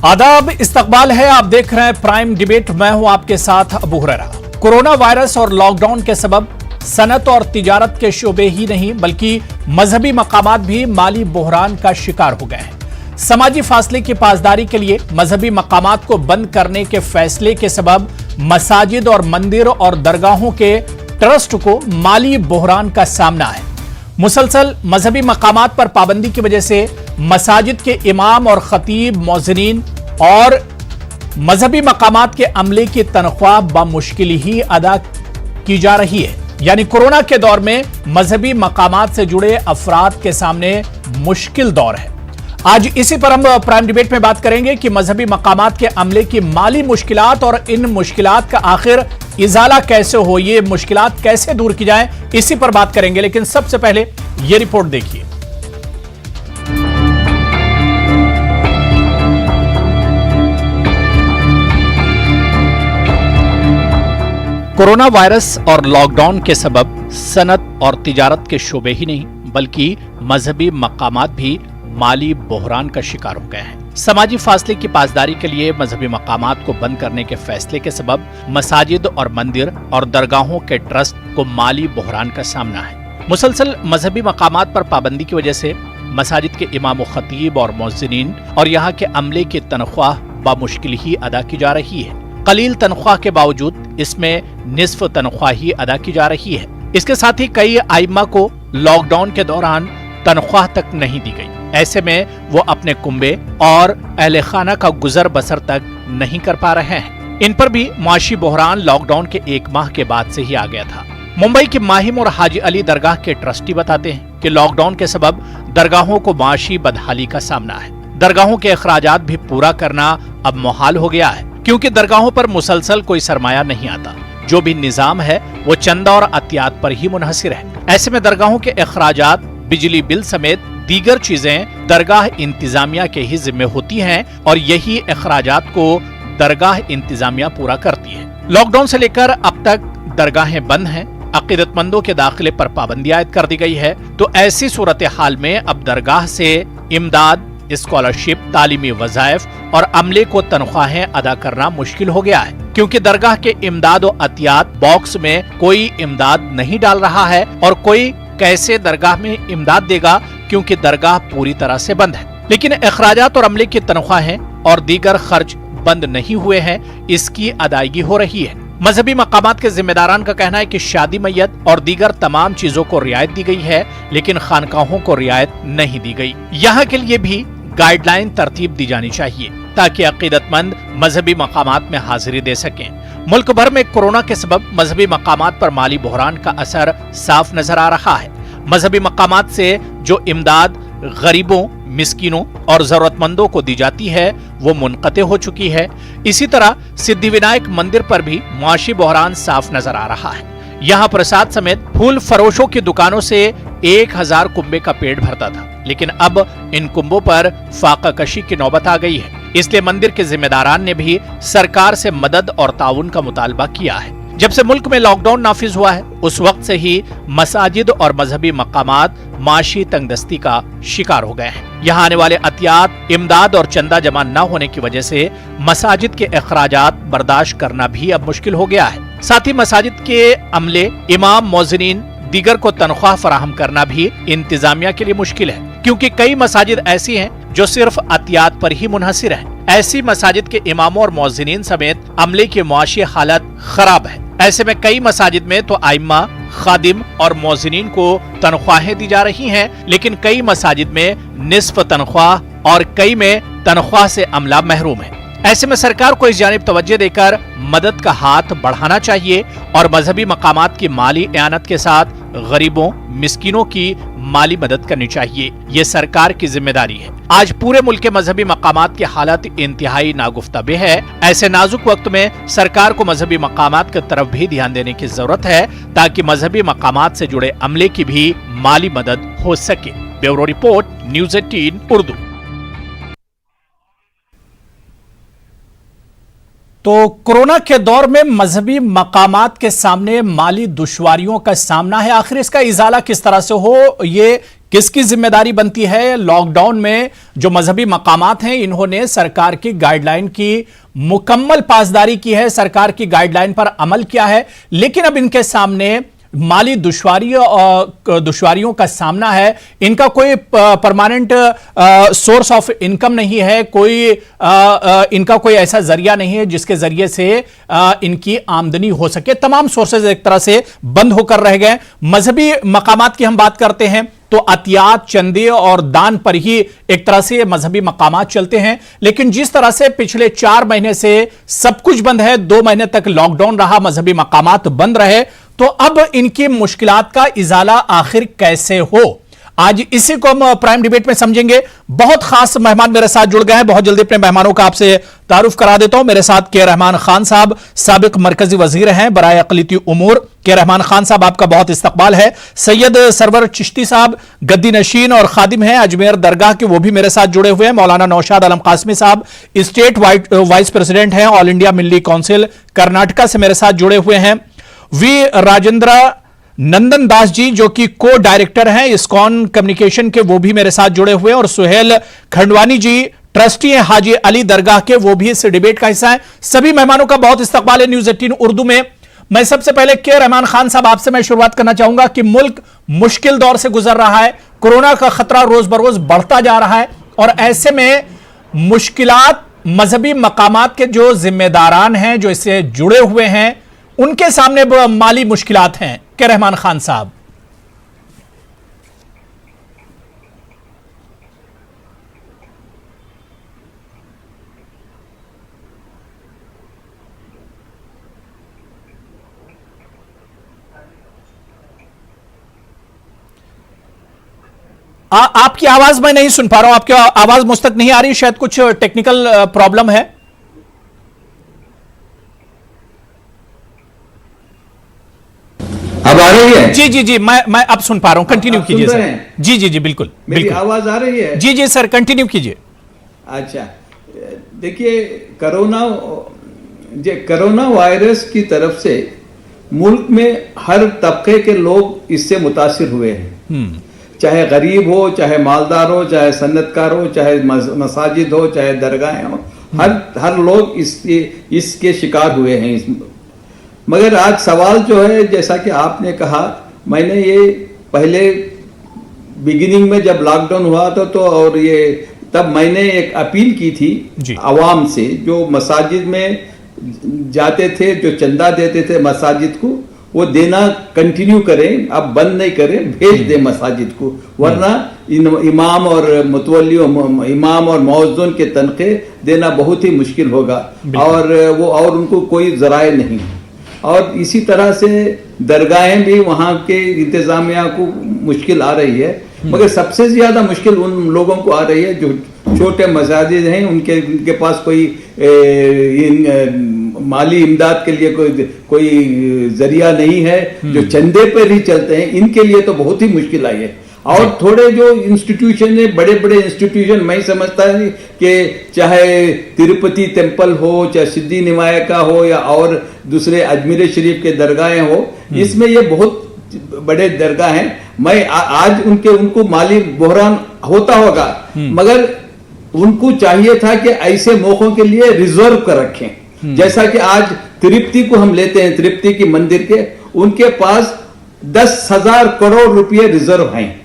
आदाब, इस्तकबाल है। आप देख रहे हैं प्राइम डिबेट। मैं हूं आपके साथ अबू हुरैरा। कोरोना वायरस और लॉकडाउन के सबब सनत और तिजारत के शोबे ही नहीं बल्कि मजहबी मकामात भी माली बहरान का शिकार हो गए हैं। समाजी फासले की पासदारी के लिए मजहबी मकामात को बंद करने के फैसले के सबब मसाजिद और मंदिर और दरगाहों के ट्रस्ट को माली बहरान का सामना है। मुसलसल मजहबी मकामात पर पाबंदी की वजह से मसाजिद के इमाम और खतीब, मौज़िनीन और मजहबी मकामात के अमले की तनख्वाह बामुश्किल ही अदा की जा रही है। यानी कोरोना के दौर में मजहबी मकामात से जुड़े अफराद के सामने मुश्किल दौर है। आज इसी पर हम प्राइम डिबेट में बात करेंगे कि मजहबी मकामात के अमले की माली मुश्किलात और इन मुश्किलात का आखिर इजाला कैसे हो, ये मुश्किलात कैसे दूर की जाए, इसी पर बात करेंगे। लेकिन सबसे पहले ये रिपोर्ट देखिए। कोरोना वायरस और लॉकडाउन के सबब सनत और तिजारत के शोबे ही नहीं बल्कि मजहबी मकामात भी माली बहरान का शिकार हो गए हैं। समाजी फासले की पासदारी के लिए मजहबी मकामात को बंद करने के फैसले के सबब मसाजिद और मंदिर और दरगाहों के ट्रस्ट को माली बहरान का सामना है। मुसलसल मजहबी मकामात पर पाबंदी की वजह से मसाजिद के इमाम, खतीब और मौज़िनीन और यहाँ के अमले की तनख्वाह बामुश्किल ही अदा की जा रही है। कलील तनख्वाह के बावजूद इसमें निस्फ तनख्वाह ही अदा की जा रही है। इसके साथ ही कई आइम्मा को लॉकडाउन के दौरान तनख्वाह तक नहीं दी गई। ऐसे में वो अपने कुंबे और अहले खाना का गुजर बसर तक नहीं कर पा रहे हैं। इन पर भी माशी बहरान लॉकडाउन के 1 माह के बाद से ही आ गया था। मुंबई की माहिम और हाजी अली दरगाह के ट्रस्टी बताते हैं कि लॉकडाउन के सबब दरगाहों को माशी बदहाली का सामना है। दरगाहों के अखराजात भी पूरा करना अब मुहाल हो गया है क्योंकि दरगाहों पर मुसलसल कोई सरमाया नहीं आता। जो भी निजाम है वो चंदा और अतियात पर ही मुनहसिर है। ऐसे में दरगाहों के अखराजात, बिजली बिल समेत दीगर चीजें दरगाह इंतजामिया के ही जिम्मे होती हैं और यही अखराजात को दरगाह इंतजामिया पूरा करती है। लॉकडाउन से लेकर अब तक दरगाहें बंद हैं। अकीदतमंदों के दाखिले पर पाबंदी आयद कर दी गई है। तो ऐसी सूरत हाल में अब दरगाह से इमदाद, स्कॉलरशिप, तालीमी वज़ाइफ और अमले को तनख्वाहें अदा करना मुश्किल हो गया है क्योंकि दरगाह के इमदाद और अतियात बॉक्स में कोई इमदाद नहीं डाल रहा है और कोई कैसे दरगाह में इमदाद देगा क्योंकि दरगाह पूरी तरह से बंद है। लेकिन अखराजात और अमले की तनख्वाहें और दीगर खर्च बंद नहीं हुए हैं, इसकी अदायगी हो रही है। मजहबी मकामात के जिम्मेदारान का कहना है कि शादी मैयत और दीगर तमाम चीजों को रियायत दी गई है लेकिन खानकाहों को रियायत नहीं दी गई। यहाँ के लिए भी गाइडलाइन तरतीब दी जानी चाहिए ताकि अकीदतमंद मजहबी मकामात में हाजिरी दे सकें। मुल्क भर में कोरोना के सबब मजहबी मकामात पर माली बहरान का असर साफ नजर आ रहा है। मजहबी मकामात से जो इमदाद गरीबों, मिस्किनों और जरूरतमंदों को दी जाती है वो मुनक़ते हो चुकी है। इसी तरह सिद्धिविनायक मंदिर पर भी माशी बहरान साफ नजर आ रहा है। यहाँ प्रसाद समेत फूल फरोशों की दुकानों से 1000 कुंबे का पेट भरता था लेकिन अब इन कुंबों पर फाका कशी की नौबत आ गई है। इसलिए मंदिर के जिम्मेदारान ने भी सरकार से मदद और ताउन का मुतालबा किया है। जब से मुल्क में लॉकडाउन नाफिज हुआ है उस वक्त से ही मसाजिद और मजहबी मकामात माशी तंगदस्ती का शिकार हो गए हैं। यहाँ आने वाले अतियात, इमदाद और चंदा जमा न होने की वजह से मसाजिद के अखराजात बर्दाश्त करना भी अब मुश्किल हो गया है। साथ ही मसाजिद के अमले, इमाम, मौज़िनीन दीगर को तनख्वाह फराहम करना भी इंतजामिया के लिए मुश्किल है क्योंकि कई मसाजिद ऐसी हैं जो सिर्फ अतियात पर ही मुनहसिर है। ऐसी मसाजिद के इमामों और मौज़िनीन समेत अमले की मुआशी हालत खराब है। ऐसे में कई मसाजिद में तो आइम्मा, खादिम और मौज़िनीन को तनख्वाहें दी जा रही हैं लेकिन कई मसाजिद में निस्फ तनख्वाह और कई में तनख्वाह से अमला महरूम है। ऐसे में सरकार को इस जानिब तवज्जो देकर मदद का हाथ बढ़ाना चाहिए और मजहबी मकामात की माली एआनत के साथ गरीबों, मिस्किनों की माली मदद करनी चाहिए। ये सरकार की जिम्मेदारी है। आज पूरे मुल्क के मजहबी मकामात की हालत इंतहाई नागुफ्ताबे है। ऐसे नाजुक वक्त में सरकार को मजहबी मकामात की तरफ भी ध्यान देने की जरूरत है ताकि मजहबी मकामात से जुड़े अमले की भी माली मदद हो सके। Bureau report, news 18 Urdu. तो कोरोना के दौर में मजहबी मकामात के सामने माली दुश्वारियों का सामना है। आखिर इसका इजाला किस तरह से हो, ये किसकी जिम्मेदारी बनती है? लॉकडाउन में जो मजहबी मकामात हैं, इन्होंने सरकार की गाइडलाइन की मुकम्मल पासदारी की है, सरकार की गाइडलाइन पर अमल किया है, लेकिन अब इनके सामने माली दुश्वारियों का सामना है। इनका कोई परमानेंट सोर्स ऑफ इनकम नहीं है, इनका कोई ऐसा जरिया नहीं है जिसके जरिए से इनकी आमदनी हो सके। तमाम सोर्सेज एक तरह से बंद होकर रह गए। मजहबी मकामात की हम बात करते हैं तो अतियात, चंदे और दान पर ही एक तरह से मजहबी मकामात चलते हैं, लेकिन जिस तरह से पिछले 4 महीने से सब कुछ बंद है, 2 महीने तक लॉकडाउन रहा, मजहबी मकामात बंद रहे, तो अब इनकी मुश्किलात का इजाला आखिर कैसे हो? आज इसी को हम प्राइम डिबेट में समझेंगे। बहुत खास मेहमान मेरे साथ जुड़ गए हैं। बहुत जल्दी अपने मेहमानों का आपसे तारुफ करा देता हूं। मेरे साथ के रहमान खान साहब साबिक मरकजी वजीर हैं बराए अक़लियती उमूर। के रहमान खान साहब, आपका बहुत इस्तकबाल है। सैयद सरवर चिश्ती साहब गद्दी नशीन और खादिम हैं अजमेर दरगाह के, वो भी मेरे साथ जुड़े हुए हैं। मौलाना नौशाद आलम कासमी साहब स्टेट वाइस प्रेसिडेंट हैं ऑल इंडिया मिल्ली काउंसिल कर्नाटका से मेरे साथ जुड़े हुए हैं। वी राजेंद्र नंदन दास जी जो कि को डायरेक्टर हैं इस्कॉन कम्युनिकेशन के, वो भी मेरे साथ जुड़े हुए हैं। और सुहेल खंडवानी जी ट्रस्टी हैं हाजी अली दरगाह के, वो भी इस डिबेट का हिस्सा है। सभी मेहमानों का बहुत इस्तकबाल है न्यूज़ 18 उर्दू में। मैं सबसे पहले के रहमान खान साहब आपसे मैं शुरुआत करना चाहूंगा कि मुल्क मुश्किल दौर से गुजर रहा है, कोरोना का खतरा रोज बरोज बढ़ता जा रहा है, और ऐसे में मुश्किलात मजहबी मकामात के जो जिम्मेदारान हैं, जो इससे जुड़े हुए हैं, उनके सामने माली मुश्किलात हैं। के रहमान खान साहब, आपकी आवाज मैं नहीं सुन पा रहा हूं। आपकी आवाज मुझ तक नहीं आ रही, शायद कुछ टेक्निकल प्रॉब्लम है। अब आ रही है? जी जी जी, मैं अब सुन पा रहा हूं। कंटिन्यू कीजिए सर। जी जी जी, बिल्कुल मेरी बिल्कुल आवाज आ रही है? जी जी सर, कंटिन्यू कीजिए। अच्छा, देखिए, कोरोना वायरस की तरफ से मुल्क में हर तबके के लोग इससे मुतासिर हुए हैं। चाहे गरीब हो, चाहे मालदार हो, चाहे सन्नतकार हो, चाहे मसाजिद हो, चाहे दरगाहें हो, हर लोग इसके शिकार हुए हैं। मगर आज सवाल जो है, जैसा कि आपने कहा, मैंने ये पहले बिगिनिंग में जब लॉकडाउन हुआ था तो और ये तब मैंने एक अपील की थी आवाम से, जो मसाजिद में जाते थे, जो चंदा देते थे मसाजिद को, वो देना कंटिन्यू करें, अब बंद नहीं करें, भेज दें मसाजिद को, वरना इमाम और मुतवल्ली, इमाम और मौज़ुन के तनखे देना बहुत ही मुश्किल होगा, और उनको कोई ज़राए नहीं। और इसी तरह से दरगाहें भी वहाँ के इंतजामिया को मुश्किल आ रही है, मगर सबसे ज्यादा मुश्किल उन लोगों को आ रही है जो छोटे मसाजिद हैं, उनके पास कोई माली इमदाद के लिए कोई जरिया नहीं है, जो चंदे पर ही चलते हैं, इनके लिए तो बहुत ही मुश्किल आई है। और थोड़े जो इंस्टीट्यूशन है, बड़े बड़े इंस्टीट्यूशन, मैं समझता है कि चाहे तिरुपति टेम्पल हो, चाहे सिद्धि निवायका हो, या और दूसरे अजमेर शरीफ के दरगाहें हो, इसमें ये बहुत बड़े दरगाह हैं। मैं आज उनको माली बहरान होता होगा, मगर उनको चाहिए था कि ऐसे मौकों के लिए रिजर्व कर रखें। जैसा कि आज तिरुपति को हम लेते हैं, तिरुपति की मंदिर के, उनके पास 10,000 करोड़ रुपए रिजर्व हैं,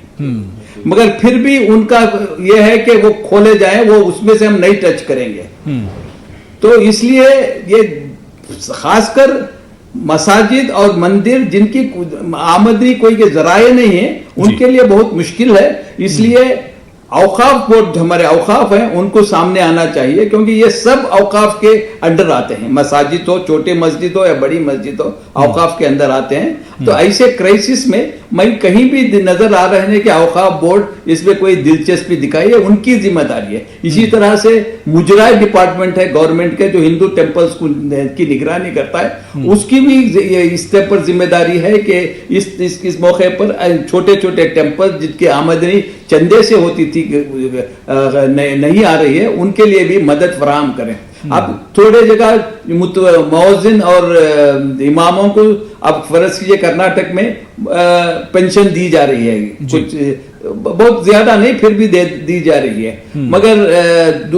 मगर फिर भी उनका यह है कि वो खोले जाएं, वो उसमें से हम नहीं टच करेंगे। तो इसलिए ये खासकर मसाजिद और मंदिर जिनकी आमदनी कोई के जराए नहीं है, उनके लिए बहुत मुश्किल है। इसलिए औकाफ बोर्ड, हमारे औकाफ हैं, उनको सामने आना चाहिए, क्योंकि ये सब औकाफ के अंडर आते हैं। मसाजिद हो, छोटे मस्जिद हो या बड़ी मस्जिद हो, औकाफ के अंदर आते हैं। तो ऐसे क्राइसिस में मैं कहीं भी नजर आ रहे हैं कि औकाफ बोर्ड इसमें कोई दिलचस्पी दिखाई है, उनकी जिम्मेदारी है। इसी तरह से मुजराई डिपार्टमेंट है गवर्नमेंट के, जो हिंदू टेम्पल्स की निगरानी करता है, उसकी भी इस पर जिम्मेदारी है कि इस मौके पर छोटे छोटे टेम्पल जिनकी आमदनी चंदे से होती थी, स्थिति नहीं आ रही है, उनके लिए भी मदद फराहम करें। अब थोड़े जगह मौजिन और इमामों को अब फर्ज कीजिए कर्नाटक में पेंशन दी जा रही है, कुछ बहुत ज्यादा नहीं फिर भी दी जा रही है, मगर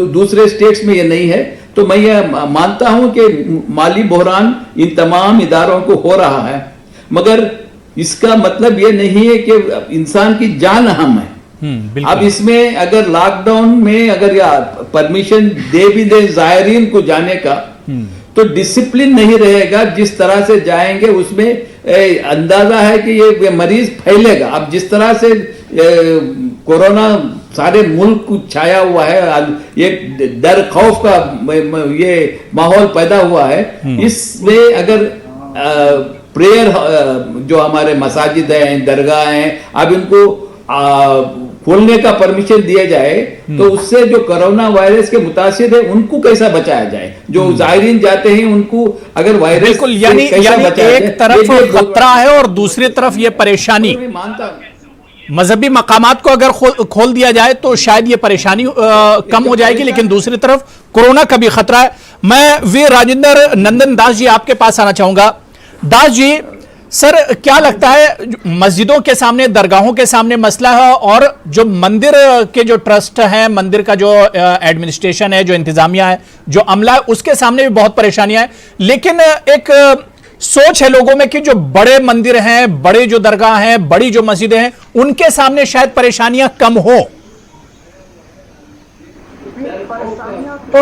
दूसरे स्टेट्स में ये नहीं है। तो मैं ये मानता हूं कि माली बहरान इन तमाम इदारों को हो रहा है, मगर इसका मतलब ये नहीं है कि इंसान की जान अहम है। अब इसमें अगर लॉकडाउन में अगर या परमिशन दे भी दे जायरीन को जाने का, तो डिसिप्लिन नहीं रहेगा। जिस तरह से जाएंगे उसमें अंदाजा है कि ये मरीज फैलेगा। अब जिस तरह से कोरोना सारे मुल्क को छाया हुआ है, ये डर खौफ का ये माहौल पैदा हुआ है, इसमें अगर प्रेयर जो हमारे मसाजिद हैं, दरगाह हैं, अब इनको खोलने का परमिशन दिया जाए, तो उससे जो कोरोना वायरस के मुतासिर है उनको कैसा बचाया जाए। जो जायरीन जाते हैं उनको अगर वायरस बिल्कुल, यानी एक तरफ खतरा है और दूसरी तरफ ये परेशानी। मानता मजहबी मकामात को अगर खोल दिया जाए तो शायद ये परेशानी कम हो जाएगी, लेकिन दूसरी तरफ कोरोना का भी खतरा है। मैं वीर राजेंद्र नंदन दास जी आपके पास आना चाहूंगा। दास जी, सर क्या लगता है मस्जिदों के सामने, दरगाहों के सामने मसला है, और जो मंदिर के जो ट्रस्ट है, मंदिर का जो एडमिनिस्ट्रेशन है, जो इंतजामिया है, जो अमला है, उसके सामने भी बहुत परेशानियां हैं। लेकिन एक सोच है लोगों में कि जो बड़े मंदिर हैं, बड़े जो दरगाह हैं, बड़ी जो मस्जिदें हैं, उनके सामने शायद परेशानियां कम हो। परेशानियां तो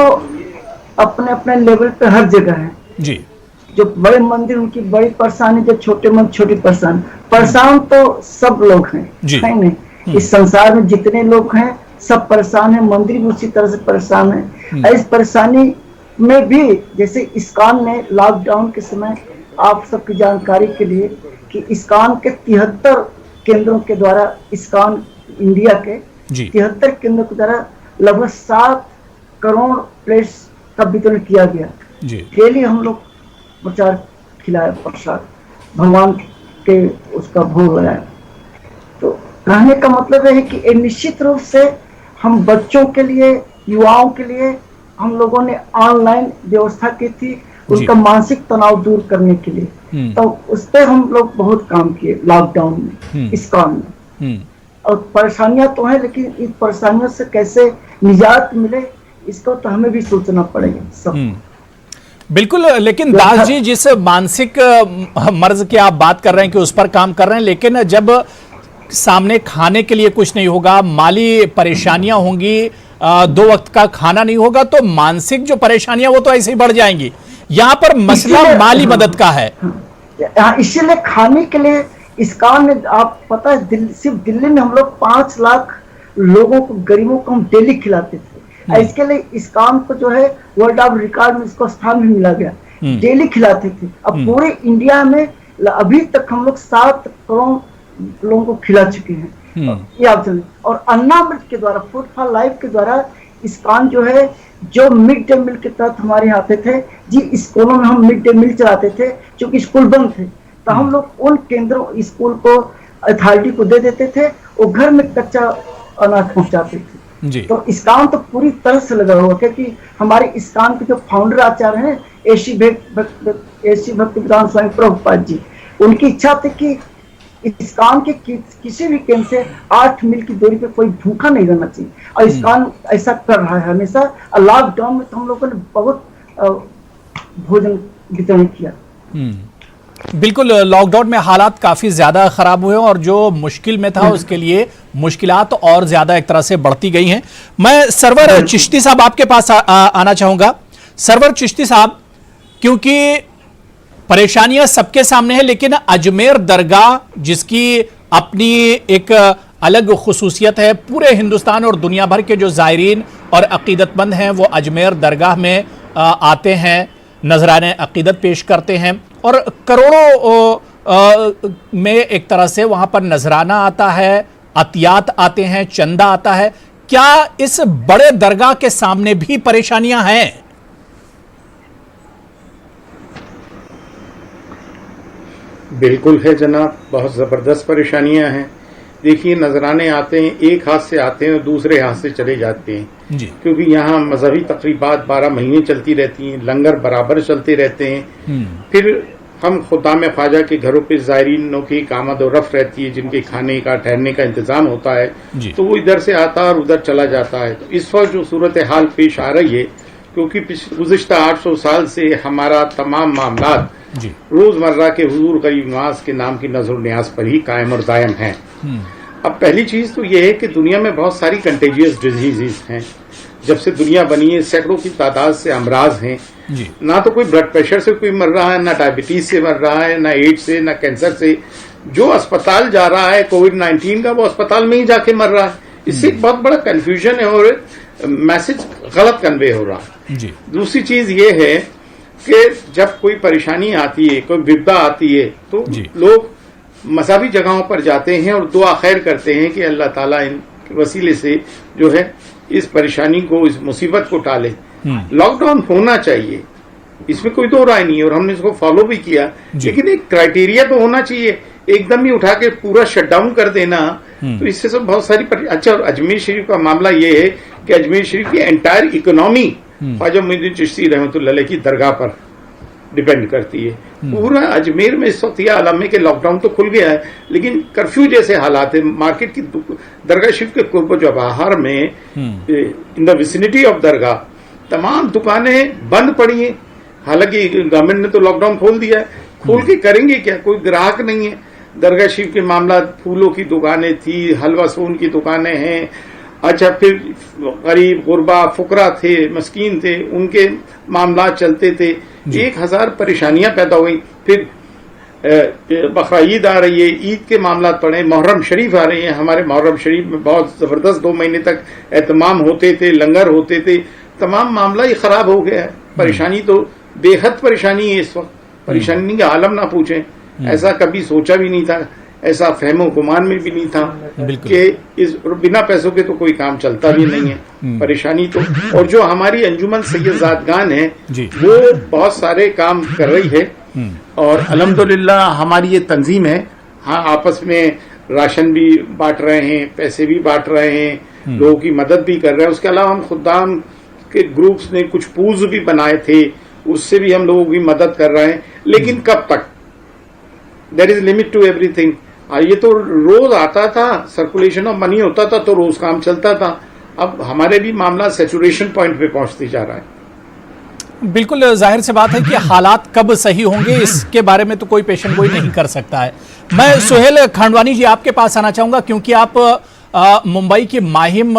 अपने अपने लेवल पे हर जगह है जी। जो बड़े मंदिर उनकी बड़ी परेशानी, जो छोटे मंदिर छोटी परेशानी। परेशान तो सब लोग हैं, है नहीं? इस संसार में जितने लोग हैं सब परेशान हैं, मंदिर भी उसी तरह से परेशान है। इस परेशानी में भी जैसे इस्कॉन ने लॉकडाउन के समय, आप सबकी जानकारी के लिए, कि इस्कॉन के 73 केंद्रों के द्वारा, इस्कॉन इंडिया के 73 केंद्रों के द्वारा लगभग 7 करोड़ प्लेट्स का वितरण किया गया। डेली हम लोग प्रचार खिलाया, प्रसाद भगवान के उसका भोग लगाया। तो कहने का मतलब है कि निश्चित रूप से हम बच्चों के लिए, युवाओं के लिए हम लोगों ने ऑनलाइन व्यवस्था की थी, उनका मानसिक तनाव दूर करने के लिए। तो उस पर हम लोग बहुत काम किए लॉकडाउन में, इस्कॉन में। और परेशानियां तो हैं, लेकिन इन परेशानियों से कैसे निजात मिले, इसको तो हमें भी सोचना पड़ेगा सब। बिल्कुल, लेकिन दास जी, जिस मानसिक मर्ज की आप बात कर रहे हैं कि उस पर काम कर रहे हैं, लेकिन जब सामने खाने के लिए कुछ नहीं होगा, माली परेशानियां होंगी, 2 वक्त का खाना नहीं होगा, तो मानसिक जो परेशानियां वो तो ऐसे ही बढ़ जाएंगी। यहाँ पर मसला माली मदद का है। इसीलिए खाने के लिए इस्कॉन ने, आप पता है, सिर्फ दिल्ली में हम लोग 5 लाख लोगों को, गरीबों को हम डेली खिलाते थे। इसके लिए इस्कॉन को जो है वर्ल्ड ऑफ रिकॉर्ड में इसको स्थान भी मिला गया। डेली खिलाते थे। अब पूरे इंडिया में अभी तक हम लोग 7 करोड़ लोगों को खिला चुके हैं, ये आप जानें। और अन्नामृत के द्वारा, फूड फॉर लाइफ के द्वारा इस्कॉन जो है, जो मिड डे मील के तहत हमारे यहाँ आते थे जी, स्कूलों में हम मिड डे मील चलाते थे, क्योंकि स्कूल बंद थे, तो हम लोग उन केंद्रों, स्कूल को अथॉरिटी को दे देते थे, वो घर में कच्चा अनाज पहुंचाते थे जी। तो इस्कॉन तो पूरी तरह से लगा हुआ, क्योंकि हमारे इस्कॉन के जो फाउंडर आचार्य हैं, एसी भक्तिवेदांत स्वामी प्रभुपाद जी, उनकी इच्छा थी कि इस्कॉन के किसी भी केंद्र से 8 मील की दूरी पे कोई भूखा नहीं रहना चाहिए, और इस्कॉन ऐसा कर रहा है हमेशा। लॉकडाउन में तो हम लोगों ने बहुत भोजन वितरण किया। बिल्कुल, लॉकडाउन में हालात काफी ज्यादा खराब हुए और जो मुश्किल में था उसके लिए मुश्किलात और ज्यादा एक तरह से बढ़ती गई हैं। मैं सरवर चिश्ती साहब आपके पास आना चाहूंगा। सरवर चिश्ती साहब, क्योंकि परेशानियां सबके सामने है, लेकिन अजमेर दरगाह जिसकी अपनी एक अलग खुसूसियत है, पूरे हिंदुस्तान और दुनिया भर के जो जायरीन और अकीदतमंद हैं वो अजमेर दरगाह में आते हैं, नजराने अकीदत पेश करते हैं, और करोड़ों में एक तरह से वहां पर नजराना आता है, अतियात आते हैं, चंदा आता है। क्या इस बड़े दरगाह के सामने भी परेशानियां हैं? बिल्कुल है जनाब, बहुत ज़बरदस्त परेशानियां हैं। देखिए नजराने आते हैं, एक हाथ से आते हैं और दूसरे हाथ से चले जाते हैं जी। क्योंकि यहाँ मजहबी तकरीबात 12 महीने चलती रहती हैं, लंगर बराबर चलते रहते हैं। फिर हम खुदाम ख्वाजा के घरों पे ज़ायरीनों की आमद और रफ रहती है, जिनके खाने का ठहरने का इंतजाम होता है, तो वो इधर से आता है और उधर चला जाता है। तो इस वक्त जो सूरत हाल पेश आ रही है, क्योंकि गुज़िश्ता 800 साल से हमारा तमाम मामलात रोजमर्रा के हुजूर गरीब नवाज के नाम की नजर न्याज पर ही कायम और दायम है। अब पहली चीज तो यह है कि दुनिया में बहुत सारी कंटेजियस डिजीजेस हैं। जब से दुनिया बनी है सैकड़ों की तादाद से अमराज हैं। ना तो कोई ब्लड प्रेशर से कोई मर रहा है, ना डायबिटीज से मर रहा है, ना एड्स से, ना कैंसर से। जो अस्पताल जा रहा है कोविड-19 का, वो अस्पताल में ही जाके मर रहा है। इससे एक बहुत बड़ा कंफ्यूजन है और मैसेज गलत कन्वे हो रहा है। दूसरी चीज ये है कि जब कोई परेशानी आती है, कोई विपदा आती है, तो लोग मज़हबी जगहों पर जाते हैं और दुआ खैर करते हैं कि अल्लाह ताला इन वसीले से जो है इस परेशानी को, इस मुसीबत को टाले। लॉकडाउन होना चाहिए, इसमें कोई दो राय नहीं है और हमने इसको फॉलो भी किया, लेकिन एक क्राइटेरिया तो होना चाहिए। एकदम ही उठा के पूरा शटडाउन कर देना, तो इससे सब बहुत सारी अच्छा। और अजमेर शरीफ का मामला ये है कि अजमेर शरीफ की एंटायर इकोनॉमी ख्वाजा मोइनुद्दीन चिश्ती रहमतुल्लाह अलैह की दरगाह पर डिपेंड करती है। पूरा अजमेर में इस वक्त यह आलम है कि लॉकडाउन तो खुल गया है, लेकिन कर्फ्यू जैसे हालात है। मार्केट की दरगाह शरीफ के कुर्ब जो बाहर में इन द विसिनिटी ऑफ दरगाह तमाम दुकानें बंद पड़ी हैं। हालांकि गवर्नमेंट ने तो लॉकडाउन खोल दिया है, खोल के करेंगे क्या, कोई ग्राहक नहीं है। दरगाह शरीफ के मामला, फूलों की दुकानें थी, हलवा सोन की दुकानें हैं। अच्छा, फिर गरीब गुरबा फुकरा थे, मस्कीन थे, उनके मामला चलते थे। 1000 परेशानियां पैदा हुई। फिर बकरा ईद आ रही है, ईद के मामला पड़े, मुहर्रम शरीफ आ रही है। हमारे मुहर्रम शरीफ में बहुत जबरदस्त 2 महीने तक एहतमाम होते थे, लंगर होते थे। तमाम मामला ही खराब हो गया है। परेशानी तो बेहद परेशानी है इस वक्त। परेशानी का आलम ना पूछें, ऐसा कभी सोचा भी नहीं था, ऐसा फहमो गुमान में भी नहीं था कि इस बिना पैसों के तो कोई काम चलता भी नहीं है। परेशानी तो, और जो हमारी अंजुमन सैयदातगान है वो बहुत सारे काम कर रही है और अल्हम्दुलिल्लाह हमारी ये तंजीम है। हाँ, आपस में राशन भी बांट रहे हैं, पैसे भी बांट रहे हैं, लोगों की मदद भी कर रहे हैं। उसके अलावा हम खुदाम के ग्रुप्स ने कुछ पूल्स भी बनाए थे, उससे भी हम लोगों की मदद कर रहे हैं। लेकिन कब तक? There is limit to everything. ये तो रोज आता था, सर्कुलेशन ऑफ मनी होता था तो रोज काम चलता था। अब हमारे भी मामला सैचुरेशन पॉइंट पे पहुंचते जा रहा है। बिल्कुल जाहिर सी बात है कि हालात कब सही होंगे इसके बारे में तो कोई पेशेंट गोई नहीं कर सकता है। मैं सुहेल खांडवानी जी आपके पास आना चाहूंगा, क्योंकि आप मुंबई की माहिम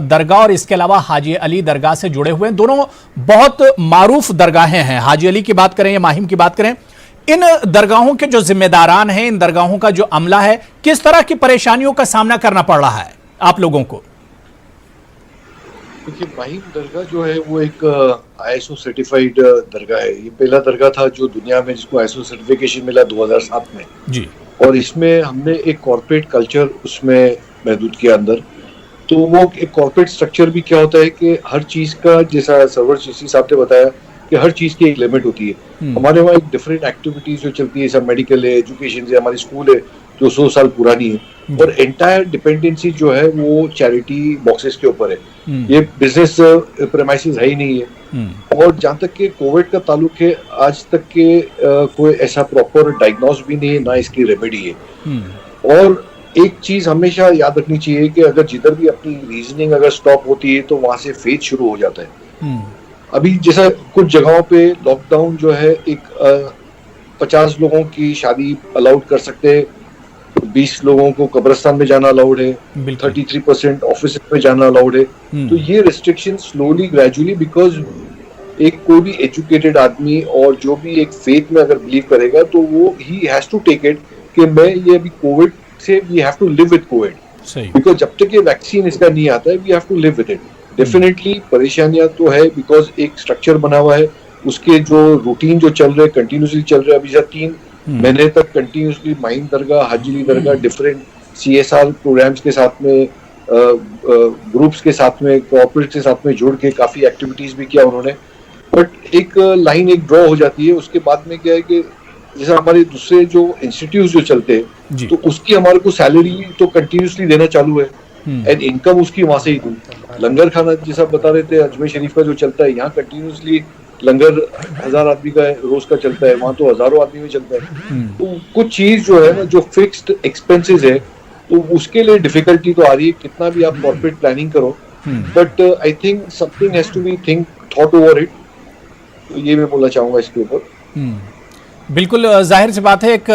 दरगाह और इसके अलावा हाजी अली दरगाह से जुड़े हुए हैं। दोनों बहुत मारूफ दरगाहें हैं। हाजी अली की बात करें या माहिम की बात करें, इन दरगाहों के जो जिम्मेदारान हैं, इन दरगाहों का जो अमला है, किस तरह की परेशानियों का सामना करना पड़ रहा है आप लोगों को? देखिए, माहिम दरगाह जो है वो एक ISO सर्टिफाइड दरगाह है। ये पहला दरगाह था जो दुनिया में जिसको ISO सर्टिफिकेशन मिला 2007 में जी। और इसमें हमने एक कॉर्पोरेट कल्चर उसमें महदूद किया अंदर। तो वो एक कॉर्पोरेट स्ट्रक्चर भी क्या होता है कि हर चीज का, जैसा सरवर चिश्ती साहब ने बताया कि हर चीज की एक लिमिट होती है। हमारे वहाँ एक डिफरेंट एक्टिविटीज जो चलती है, सब मेडिकल है, एजुकेशन है, हमारी स्कूल है जो 100 साल पुरानी है, और एंटायर डिपेंडेंसी जो है वो चैरिटी बॉक्सेस के ऊपर है। ये बिजनेस प्रेमाइसेस है ही नहीं है। और जहाँ तक के कोविड का ताल्लुक है, आज तक के कोई ऐसा प्रॉपर डायग्नोस भी नहीं है, ना इसकी रेमेडी है। और एक चीज हमेशा याद रखनी चाहिए कि अगर जिधर भी अपनी रीजनिंग अगर स्टॉप होती है तो वहां से फेथ शुरू हो जाता है। अभी जैसा कुछ जगहों पे लॉकडाउन जो है, एक 50 लोगों की शादी अलाउड कर सकते हैं, 20 लोगों को कब्रिस्तान में जाना अलाउड है, 33% ऑफिस में जाना अलाउड है। तो ये रिस्ट्रिक्शन स्लोली ग्रेजुअली, बिकॉज एक कोई भी एजुकेटेड आदमी और जो भी एक फेथ में अगर बिलीव करेगा तो वो ही हैज टू टेक इट कि मैं ये अभी कोविड से we have to live with Covid, because जब तक ये वैक्सीन इसका नहीं आता है we have to live with it. Definitely परेशानियां तो है, बिकॉज एक स्ट्रक्चर बना हुआ है, उसके जो रूटीन जो चल रहे कंटिन्यूसली चल रहे हैं। अभी 3 महीने तक कंटिन्यूसली माहिम दरगाह, हाजी अली दरगाह डिफरेंट CSR प्रोग्राम्स के साथ में, ग्रुप्स के साथ में, कॉर्पोरेट के साथ में जुड़ के काफी एक्टिविटीज भी किया उन्होंने। बट एक लाइन एक ड्रॉ हो जाती है, उसके बाद में क्या है कि जैसे हमारे दूसरे जो इंस्टीट्यूट जो चलते हैं तो उसकी हमारे को सैलरी तो कंटिन्यूसली देना चालू है एंड इनकम उसकी वहां से ही हुई। लंगर खाना जैसा बता रहे थे अजमेर शरीफ का जो चलता है, यहाँ कंटिन्यूसली लंगर 1000 आदमी का रोज का चलता है, वहां तो हजारों आदमी में चलता है। तो कुछ चीज जो है ना जो फिक्स्ड एक्सपेंसेस है तो उसके लिए डिफिकल्टी तो आ रही है, कितना भी आप कॉर्पोरेट प्लानिंग करो, but I think something has to be thought over it. तो ये मैं बोलना चाहूंगा इसके ऊपर। बिल्कुल जाहिर सी बात है, एक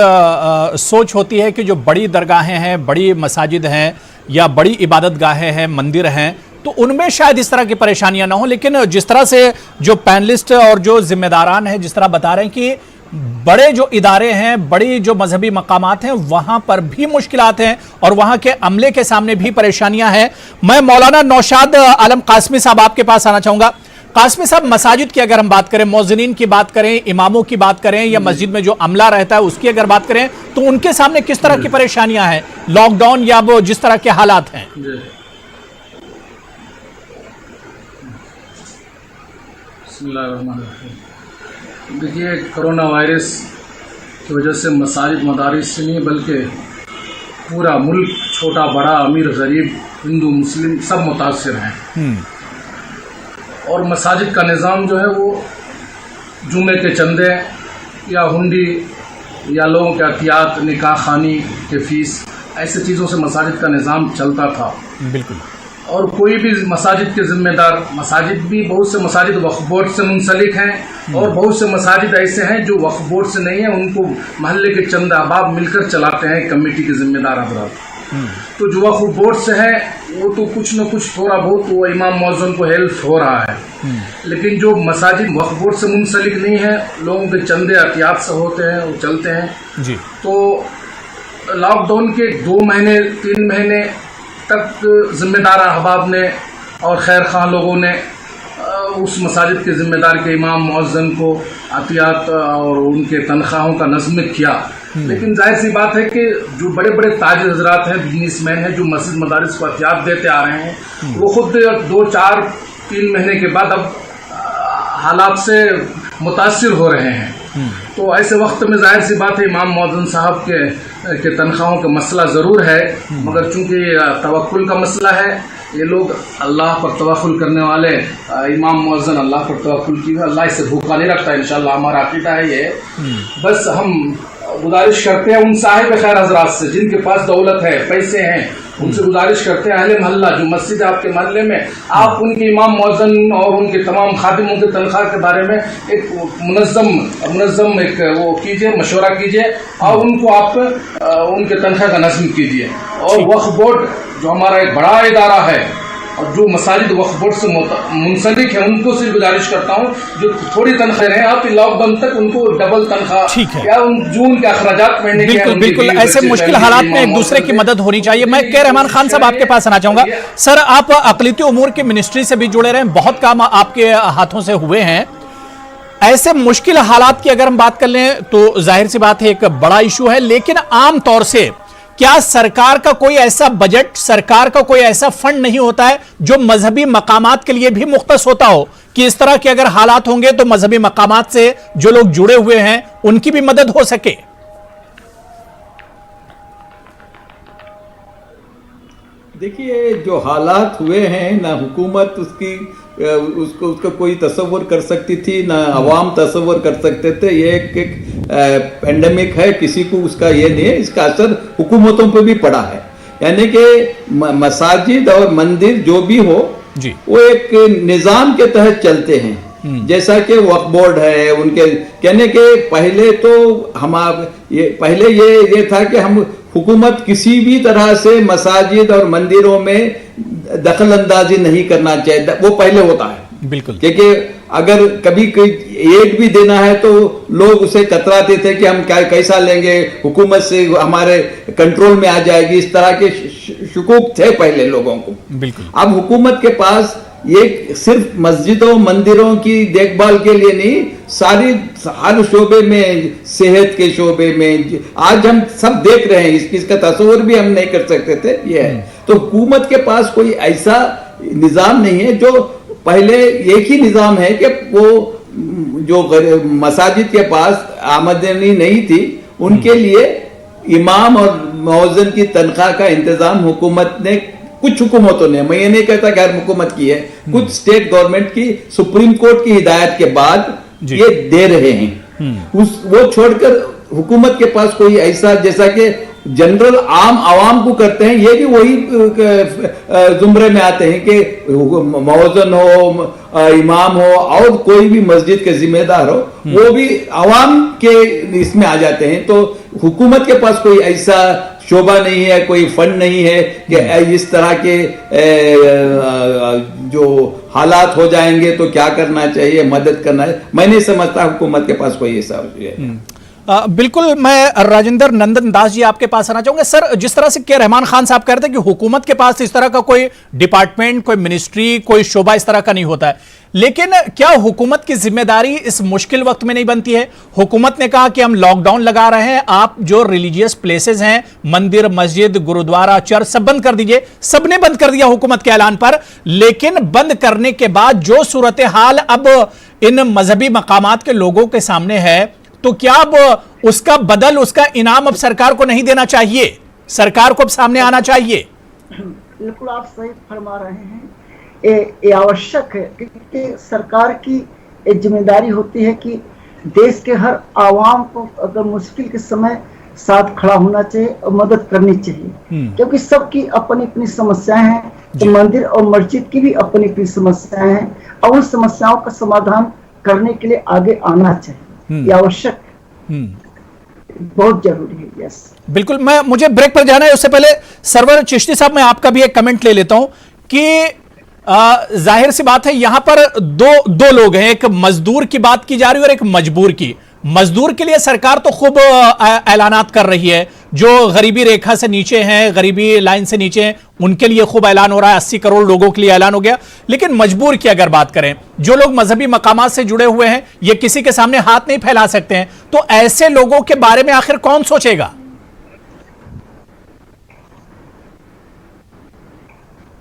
सोच होती है कि जो बड़ी दरगाहें हैं, बड़ी मसाजिद हैं या बड़ी इबादत गाहें हैं, मंदिर हैं, तो उनमें शायद इस तरह की परेशानियां ना हो। लेकिन जिस तरह से जो पैनलिस्ट और जो जिम्मेदारान हैं जिस तरह बता रहे हैं कि बड़े जो इदारे हैं, बड़ी जो मजहबी मकामात हैं, वहां पर भी मुश्किलात हैं और वहां के अमले के सामने भी परेशानियां हैं। मैं मौलाना नौशाद आलम कासमी साहब आपके पास आना चाहूंगा। कासमी साहब, मसाजिद की अगर हम बात करें, मौज़िनीन की बात करें, इमामों की बात करें या मस्जिद में जो अमला रहता है उसकी अगर बात करें, तो उनके सामने किस तरह की परेशानियां हैं, लॉकडाउन या वो जिस तरह के हालात हैं? देखिए, कोरोना वायरस की वजह से मसाजिद मदारिस से नहीं बल्कि पूरा मुल्क, छोटा बड़ा, अमीर गरीब, हिंदू मुस्लिम सब मुतासिर हैं। और मसाजिद का निज़ाम जो है वो जुमे के चंदे या हुंडी या लोगों के अतियात, निकाह खानी के फीस, ऐसे चीज़ों से मसाजिद का निज़ाम चलता था। बिल्कुल। और कोई भी मसाजिद के ज़िम्मेदार, मसाजिद भी बहुत से मसाजिद वक्फ बोर्ड से मुंसलिक हैं और बहुत से मसाजिद ऐसे हैं जो वक्फ बोर्ड से नहीं है, उनको महल्ले के चंद अहबाब मिलकर चलाते हैं, कमेटी के ज़िम्मेदार अफराद। तो जो वक्फ बोर्ड से है वो तो कुछ न कुछ थोड़ा बहुत वो इमाम मौज़िन को हेल्प हो रहा है, लेकिन जो मसाजिद वक्फ बोर्ड से मुंसलिक नहीं है, लोगों के चंदे एहतियात से होते हैं, वो चलते हैं जी। तो लॉकडाउन के 2 महीने 3 महीने तक जिम्मेदार अहबाब ने और खैर खां लोगों ने उस मसाजिद के ज़िम्मेदार के इमाम मौज़िन को अतियात और उनके तनख्वाहों का नज़्म किया। लेकिन जाहिर सी बात है कि जो बड़े बड़े ताजिर हजरात हैं, बिजनेसमैन हैं, जो मस्जिद मदारिस को अतियात देते आ रहे हैं, वो खुद 2, 4, 3 महीने के बाद अब हालात से मुतासिर हो रहे हैं। तो ऐसे वक्त में जाहिर सी बात है इमाम मौज़िन साहब के तनख्वाहों का मसला ज़रूर है, मगर चूंकि तवक्कुल का मसला है, ये लोग अल्लाह पर तवक्कुल करने वाले इमाम मौज़िन अल्लाह पर तवक्कुल की, अल्लाह इसे भूखा नहीं रखता, इंशाअल्लाह हमारा अकीदा है ये। बस हम गुजारिश करते हैं उन साहिब खैर हजरात से जिनके पास दौलत है, पैसे हैं, उनसे गुजारिश करते हैं, अहले मोहल्ला जो मस्जिद है आपके मोहल्ले में, आप उनके इमाम मौज़िन और उनके तमाम खादिमों के तनख्वाह के बारे में एक मुनज़्ज़म एक वो कीजिए, मशवरा कीजिए और उनको आप उनके तनख्वाह का नज़्म कीजिए। और वक्फ बोर्ड जो हमारा एक बड़ा इदारा है और जो मसाजिद वक्फ बोर्ड से मुंसलिक है, उनको सिर्फ गुजारिश करता हूँ जो थोड़ी तनख्वाह रहे आप लॉकडाउन तक उनको डबल तनख्वाह या जून के अखराजात महीने के बिल्कुल बिल्कुल ऐसे मुश्किल हालात में एक दूसरे की मदद होनी चाहिए। मैं के रहमान खान साहब आपके पास आना चाहूंगा। सर, आप अक़लियती उमूर की मिनिस्ट्री से भी जुड़े रहे, बहुत काम आपके हाथों से हुए हैं। ऐसे मुश्किल हालात की अगर हम बात कर लें तो जाहिर सी बात है एक बड़ा इशू है, लेकिन आम तौर से क्या सरकार का कोई ऐसा बजट, सरकार का कोई ऐसा फंड नहीं होता है जो मजहबी मकामात के लिए भी मुख्तस होता हो कि इस तरह के अगर हालात होंगे तो मजहबी मकामात से जो लोग जुड़े हुए हैं उनकी भी मदद हो सके? देखिए, जो हालात हुए हैं ना हुकूमत उसको कोई तसव्वुर कर सकती थी, ना अवाम तसव्वुर कर सकते थे। ये एक पेंडेमिक है, किसी को उसका ये नहीं है, इसका असर हुकूमतों पे भी पड़ा है। यानी कि मसाजिद और मंदिर जो भी हो जी, वो एक निज़ाम के तहत चलते हैं। जैसा कि वक्फ बोर्ड है, उनके कहने के पहले तो पहले ये था कि हम हुकूमत किसी भी तरह से मसाजिद और मंदिरों में दखल अंदाजी नहीं करना चाहिए, वो पहले होता है। बिल्कुल, क्योंकि अगर कभी कोई एड भी देना है तो लोग उसे कतराते थे कि हम कैसा लेंगे, हुकूमत से हमारे कंट्रोल में आ जाएगी, इस तरह के शुकूक थे पहले लोगों को। बिल्कुल, अब हुकूमत के पास ये सिर्फ मस्जिदों मंदिरों की देखभाल के लिए नहीं, हर शोबे में, सेहत के शोबे में आज हम सब देख रहे हैं, इसका तस्वीर भी हम नहीं कर सकते थे। ये है तो हुकूमत के पास कोई ऐसा निज़ाम नहीं है। जो पहले एक ही निज़ाम है कि वो जो मसाजिद के पास आमदनी नहीं थी उनके लिए इमाम और मौज़िन की तनख्वाह का इंतजाम हुकूमत ने, कुछ हुकूमतों ने, मैं ये नहीं कहता गैर हुकूमत की है, कुछ स्टेट गवर्नमेंट की सुप्रीम कोर्ट की हिदायत के बाद ये दे रहे हैं। वो छोड़कर हुकूमत के पास कोई ऐसा, जैसा कि जनरल आम आवाम को करते हैं, ये भी वही जुमरे में आते हैं कि मौज़िन हो, इमाम हो और कोई भी मस्जिद के जिम्मेदार हो, वो भी आवाम के इसमें आ जाते हैं। तो हुकूमत के पास कोई ऐसा शोभा नहीं है, कोई फंड नहीं है कि इस तरह के जो हालात हो जाएंगे तो क्या करना चाहिए, मदद करना है। मैं नहीं समझता हुकूमत के पास कोई ऐसा है। बिल्कुल, मैं राजेंद्र नंदन दास जी आपके पास आना चाहूंगा। सर, जिस तरह से के रहमान खान साहब कह रहे थे कि हुकूमत के पास इस तरह का कोई डिपार्टमेंट, कोई मिनिस्ट्री, कोई शोबा इस तरह का नहीं होता है, लेकिन क्या हुकूमत की जिम्मेदारी इस मुश्किल वक्त में नहीं बनती है? हुकूमत ने कहा कि हम लॉकडाउन लगा रहे हैं, आप जो रिलीजियस प्लेसेस हैं, मंदिर, मस्जिद, गुरुद्वारा, चर्च, सब बंद कर दीजिए। सबने बंद कर दिया हुकूमत के ऐलान पर, लेकिन बंद करने के बाद जो सूरत हाल अब इन मजहबी मकामात के लोगों के सामने है, तो क्या अब उसका बदल, उसका इनाम अब सरकार को नहीं देना चाहिए? सरकार को अब सामने आना चाहिए। बिल्कुल आप सही फरमा रहे हैं। ये आवश्यक है, क्योंकि सरकार की एक जिम्मेदारी होती है कि देश के हर आवाम को अगर मुश्किल के समय साथ खड़ा होना चाहिए और मदद करनी चाहिए, क्योंकि सबकी अपनी अपनी समस्याएं हैं। तो मंदिर और मस्जिद की भी अपनी अपनी समस्याएं हैं और उन समस्याओं का समाधान करने के लिए आगे आना चाहिए। ये आवश्यक है, बहुत जरूरी है। यस, बिल्कुल। मुझे ब्रेक पर जाना है, उससे पहले सरवर चिश्ती साहब, मैं आपका भी एक कमेंट ले लेता हूं कि जाहिर सी बात है यहां पर दो लोग हैं, एक मजदूर की बात की जा रही है और एक मजबूर की। मजदूर के लिए सरकार तो खूब ऐलानात कर रही है, जो गरीबी रेखा से नीचे हैं, गरीबी लाइन से नीचे हैं, उनके लिए खूब ऐलान हो रहा है। 80 करोड़ लोगों के लिए ऐलान हो गया। लेकिन मजबूर की अगर बात करें, जो लोग मजहबी मकामात से जुड़े हुए हैं, ये किसी के सामने हाथ नहीं फैला सकते हैं, तो ऐसे लोगों के बारे में आखिर कौन सोचेगा?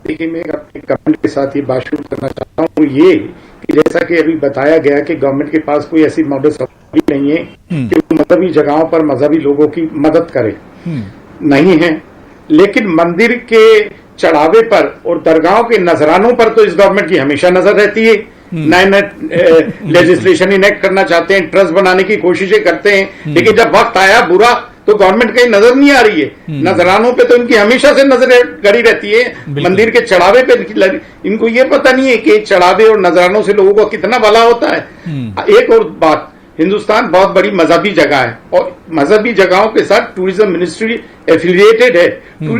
देखिए, मैं अपने कमेंट के साथ ये बात शुरू करना चाहता हूँ, ये कि जैसा कि अभी बताया गया कि गवर्नमेंट के पास कोई ऐसी मॉडल नहीं है कि वो मजहबी जगहों पर मजहबी लोगों की मदद करे, नहीं है। लेकिन मंदिर के चढ़ावे पर और दरगाहों के नजरानों पर तो इस गवर्नमेंट की हमेशा नजर रहती है। नए नए लेजिस्लेशन इनेक्ट करना चाहते हैं, ट्रस्ट बनाने की कोशिशें करते हैं, लेकिन जब वक्त आया बुरा तो गवर्नमेंट कहीं नजर नहीं आ रही है। नजरानों पे तो इनकी हमेशा से नजर गड़ी रहती है, मंदिर के चढ़ावे पे इनको ये पता नहीं है कि चढ़ावे और नजरानों से लोगों को कितना भला होता है। एक और बात, हिंदुस्तान बहुत बड़ी मजहबी जगह है और मजहबी जगहों के साथ टूरिज्म मिनिस्ट्री एफिलिएटेड है।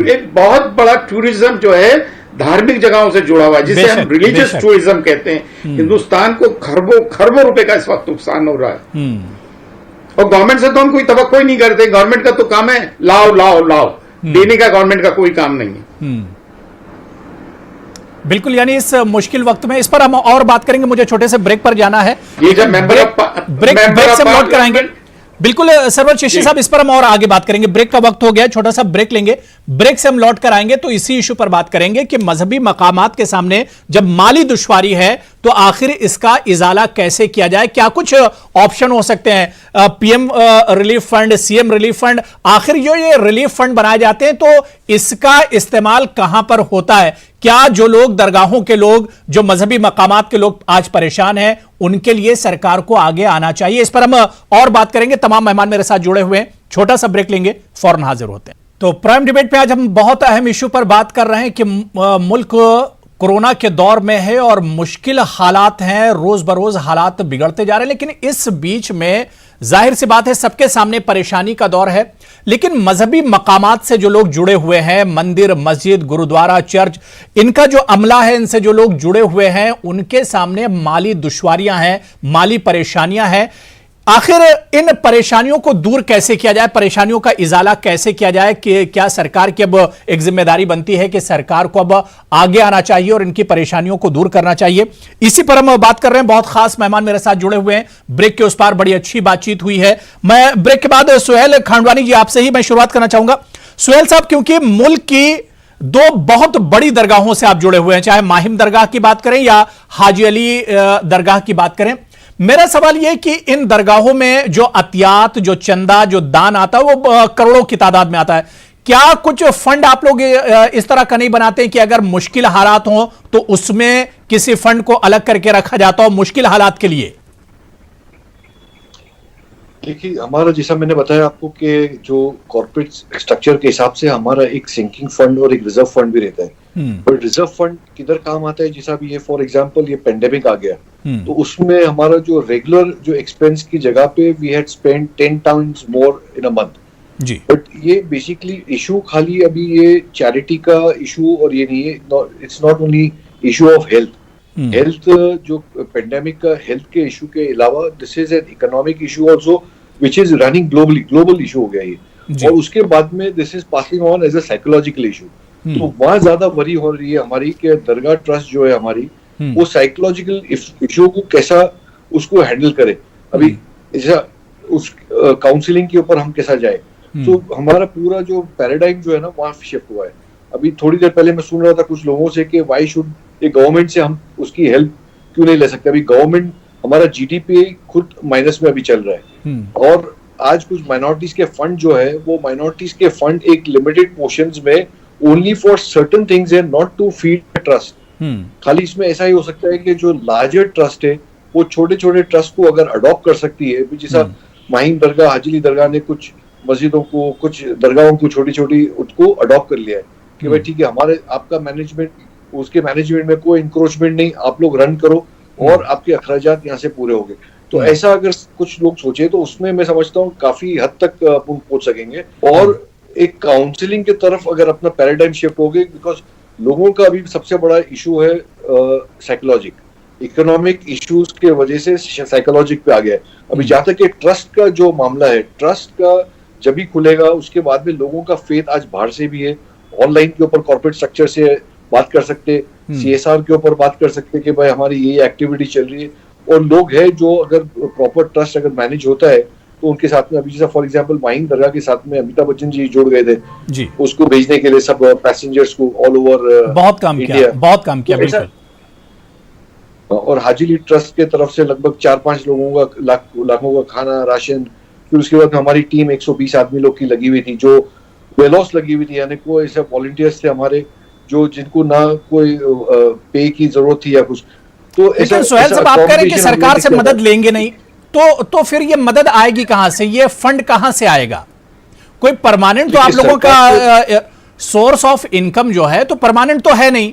एक बहुत बड़ा टूरिज्म जो है धार्मिक जगहों से जुड़ा हुआ है, जिसे हम रिलीजियस टूरिज्म कहते हैं। हिंदुस्तान को खरबों रुपए का इस वक्त नुकसान हो रहा है और गवर्नमेंट से तो हम कोई तवक्को ही नहीं करते। गवर्नमेंट का तो काम है लाओ लाओ लाओ, देने का गवर्नमेंट का कोई काम नहीं है। बिल्कुल, यानी इस मुश्किल वक्त में इस पर हम और बात करेंगे। मुझे छोटे से ब्रेक पर जाना है, ये जब ब्रेक से लौट कर आएंगे। बिल्कुल सरवर चिश्ती साहब, इस पर हम और आगे बात करेंगे। ब्रेक का वक्त हो गया, छोटा सा ब्रेक लेंगे। ब्रेक से हम लौट कर आएंगे तो इसी इशू पर बात करेंगे कि मजहबी मकामात के सामने जब माली दुश्वारी है तो आखिर इसका इजाला कैसे किया जाए, क्या कुछ ऑप्शन हो सकते हैं? PM relief fund, CM relief fund, आखिर जो ये रिलीफ फंड बनाए जाते हैं तो इसका इस्तेमाल कहां पर होता है? क्या जो लोग, दरगाहों के लोग, जो मजहबी मकामात के लोग आज परेशान हैं, उनके लिए सरकार को आगे आना चाहिए? इस पर हम और बात करेंगे। तमाम मेहमान मेरे साथ जुड़े हुए हैं। छोटा सा ब्रेक लेंगे, फौरन हाजिर होते हैं। तो प्राइम डिबेट पे आज हम बहुत अहम इशू पर बात कर रहे हैं कि मुल्क कोरोना के दौर में है और मुश्किल हालात हैं, रोज बरोज हालात बिगड़ते जा रहे हैं। लेकिन इस बीच में जाहिर सी बात है सबके सामने परेशानी का दौर है। लेकिन मजहबी मकामात से जो लोग जुड़े हुए हैं, मंदिर, मस्जिद, गुरुद्वारा, चर्च, इनका जो अमला है, इनसे जो लोग जुड़े हुए हैं, उनके सामने माली दुश्वारियां हैं, माली परेशानियां हैं। आखिर इन परेशानियों को दूर कैसे किया जाए, परेशानियों का इजाला कैसे किया जाए? कि क्या सरकार की अब एक जिम्मेदारी बनती है कि सरकार को अब आगे आना चाहिए और इनकी परेशानियों को दूर करना चाहिए? इसी पर हम बात कर रहे हैं। बहुत खास मेहमान मेरे साथ जुड़े हुए हैं। ब्रेक के उस पार बड़ी अच्छी बातचीत हुई है। मैं ब्रेक के बाद सुहेल खांडवानी जी, आपसे ही मैं शुरुआत करना चाहूंगा। सुहेल साहब, क्योंकि मुल्क की दो बहुत बड़ी दरगाहों से आप जुड़े हुए हैं, चाहे माहिम दरगाह की बात करें या हाजी अली दरगाह की बात करें, मेरा सवाल यह कि इन दरगाहों में जो अतियात, जो चंदा, जो दान आता है वो करोड़ों की तादाद में आता है। क्या कुछ फंड आप लोग इस तरह का नहीं बनाते कि अगर मुश्किल हालात हो तो उसमें किसी फंड को अलग करके रखा जाता हो मुश्किल हालात के लिए? देखिए, हमारा जैसा मैंने बताया आपको कि जो कॉर्पोरेट स्ट्रक्चर के हिसाब से हमारा एक सिंकिंग फंड और एक रिजर्व फंड भी रहता है। पर रिजर्व फंड किधर काम आता है, जैसा भी ये फॉर एग्जांपल ये पेंडेमिक आ गया तो उसमें हमारा जो रेगुलर जो एक्सपेंस की जगह पे we had spend 10 times more in a month जी। बट ये बेसिकली इशू खाली अभी ये चैरिटी का इशू और ये नहीं है, it's not only issue of health. Health जो पेंडेमिक का हेल्थ के इशू के अलावा this is an economic issue also which is running globally, global issue हो गया ये। और उसके बाद में this is passing on as a psychological issue. तो वहां ज्यादा वरी हो रही है हमारी कि दरगाह ट्रस्ट जो है हमारी वो साइकोलॉजिकल इशू को कैसा उसको हैंडल करे। अभी जैसा उस काउंसलिंग के ऊपर हम कैसा जाए, तो हमारा पूरा जो पैराडाइम जो है ना वहाँ शिफ्ट हुआ है। अभी थोड़ी देर पहले मैं सुन रहा था कुछ लोगों से कि व्हाई शुड ये गवर्नमेंट से हम उसकी हेल्प क्यों नहीं ले सकते। अभी गवर्नमेंट हमारा जीडीपी खुद माइनस में अभी चल रहा है और आज कुछ माइनॉरिटीज के फंड जो है वो माइनॉरिटीज के फंड एक लिमिटेड पोर्शंस में ओनली फॉर सर्टेन थिंग्स है, नॉट टू फीड ट्रस्ट। खाली इसमें ऐसा ही हो सकता है कि जो लार्जर ट्रस्ट है वो छोटे छोटे ट्रस्ट को अगर अडॉप्ट कर सकती है, जैसा माहिम दरगाह, हाजिली दरगाह ने कुछ मस्जिदों को, कुछ दरगाहों को छोटी छोटी उसको अडॉप्ट कर लिया है कि भाई ठीक है हमारे आपका मैनेजमेंट, उसके मैनेजमेंट में कोई इंक्रोचमेंट नहीं, आप लोग रन करो और आपके अखराजात यहाँ से पूरे हो गए। तो ऐसा अगर कुछ लोग सोचे तो उसमें मैं समझता हूँ काफी हद तक पहुंच सकेंगे। और एक काउंसलिंग की तरफ अगर अपना पैराडाइम शिफ्ट हो गए, बिकॉज लोगों का अभी सबसे बड़ा इशू है साइकोलॉजिक, इकोनॉमिक इश्यूज के वजह से साइकोलॉजिक पे आ गया है। अभी जहाँ तक ट्रस्ट का जो मामला है, ट्रस्ट का जब भी खुलेगा उसके बाद में लोगों का फेथ आज बाहर से भी है, ऑनलाइन के ऊपर कॉर्पोरेट स्ट्रक्चर से बात कर सकते, सीएसआर के ऊपर बात कर सकते कि भाई हमारी ये एक्टिविटी चल रही है। और लोग हैं जो अगर प्रॉपर ट्रस्ट अगर मैनेज होता है तो उनके साथ में, अभी जैसा फॉर एग्जांपल माहिम दरगाह के साथ में अमिताभ बच्चन जी जुड़ गए थे जी, उसको भेजने के लिए सब पैसेंजर्स को ऑल ओवर बहुत काम किया, बहुत काम किया बिल्कुल। और हाजिली ट्रस्ट के तरफ से लगभग 4-5 लोगों का लाखों का खाना, राशन। फिर उसके बाद हमारी टीम 120 आदमी लोग की लगी हुई थी जो वेलॉस लगी हुई थी, यानी कोई ऐसे वॉलंटियर्स थे हमारे जो जिनको ना कोई पे की जरूरत थी या कुछ। तो लेकिन सोहेल साहब, आप कह रहे हैं कि सरकार से मदद लेंगे नहीं, तो फिर ये मदद आएगी कहां से, ये फंड कहां से आएगा? कोई परमानेंट तो आप लोगों का सोर्स ऑफ इनकम जो है तो परमानेंट तो है नहीं।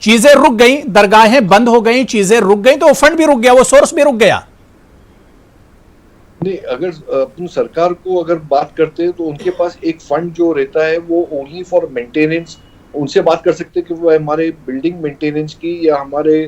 चीजें रुक गई, दरगाहें बंद हो गई, चीजें रुक गई तो वो फंड भी रुक गया, वो सोर्स भी रुक गया। नहीं, अगर अपन सरकार को अगर बात करते हैं तो उनके पास एक फंड जो रहता है वो ओनली फॉर मेंटेनेंस, उनसे बात कर सकते हैं कि वो हमारे बिल्डिंग मेंटेनेंस की या हमारे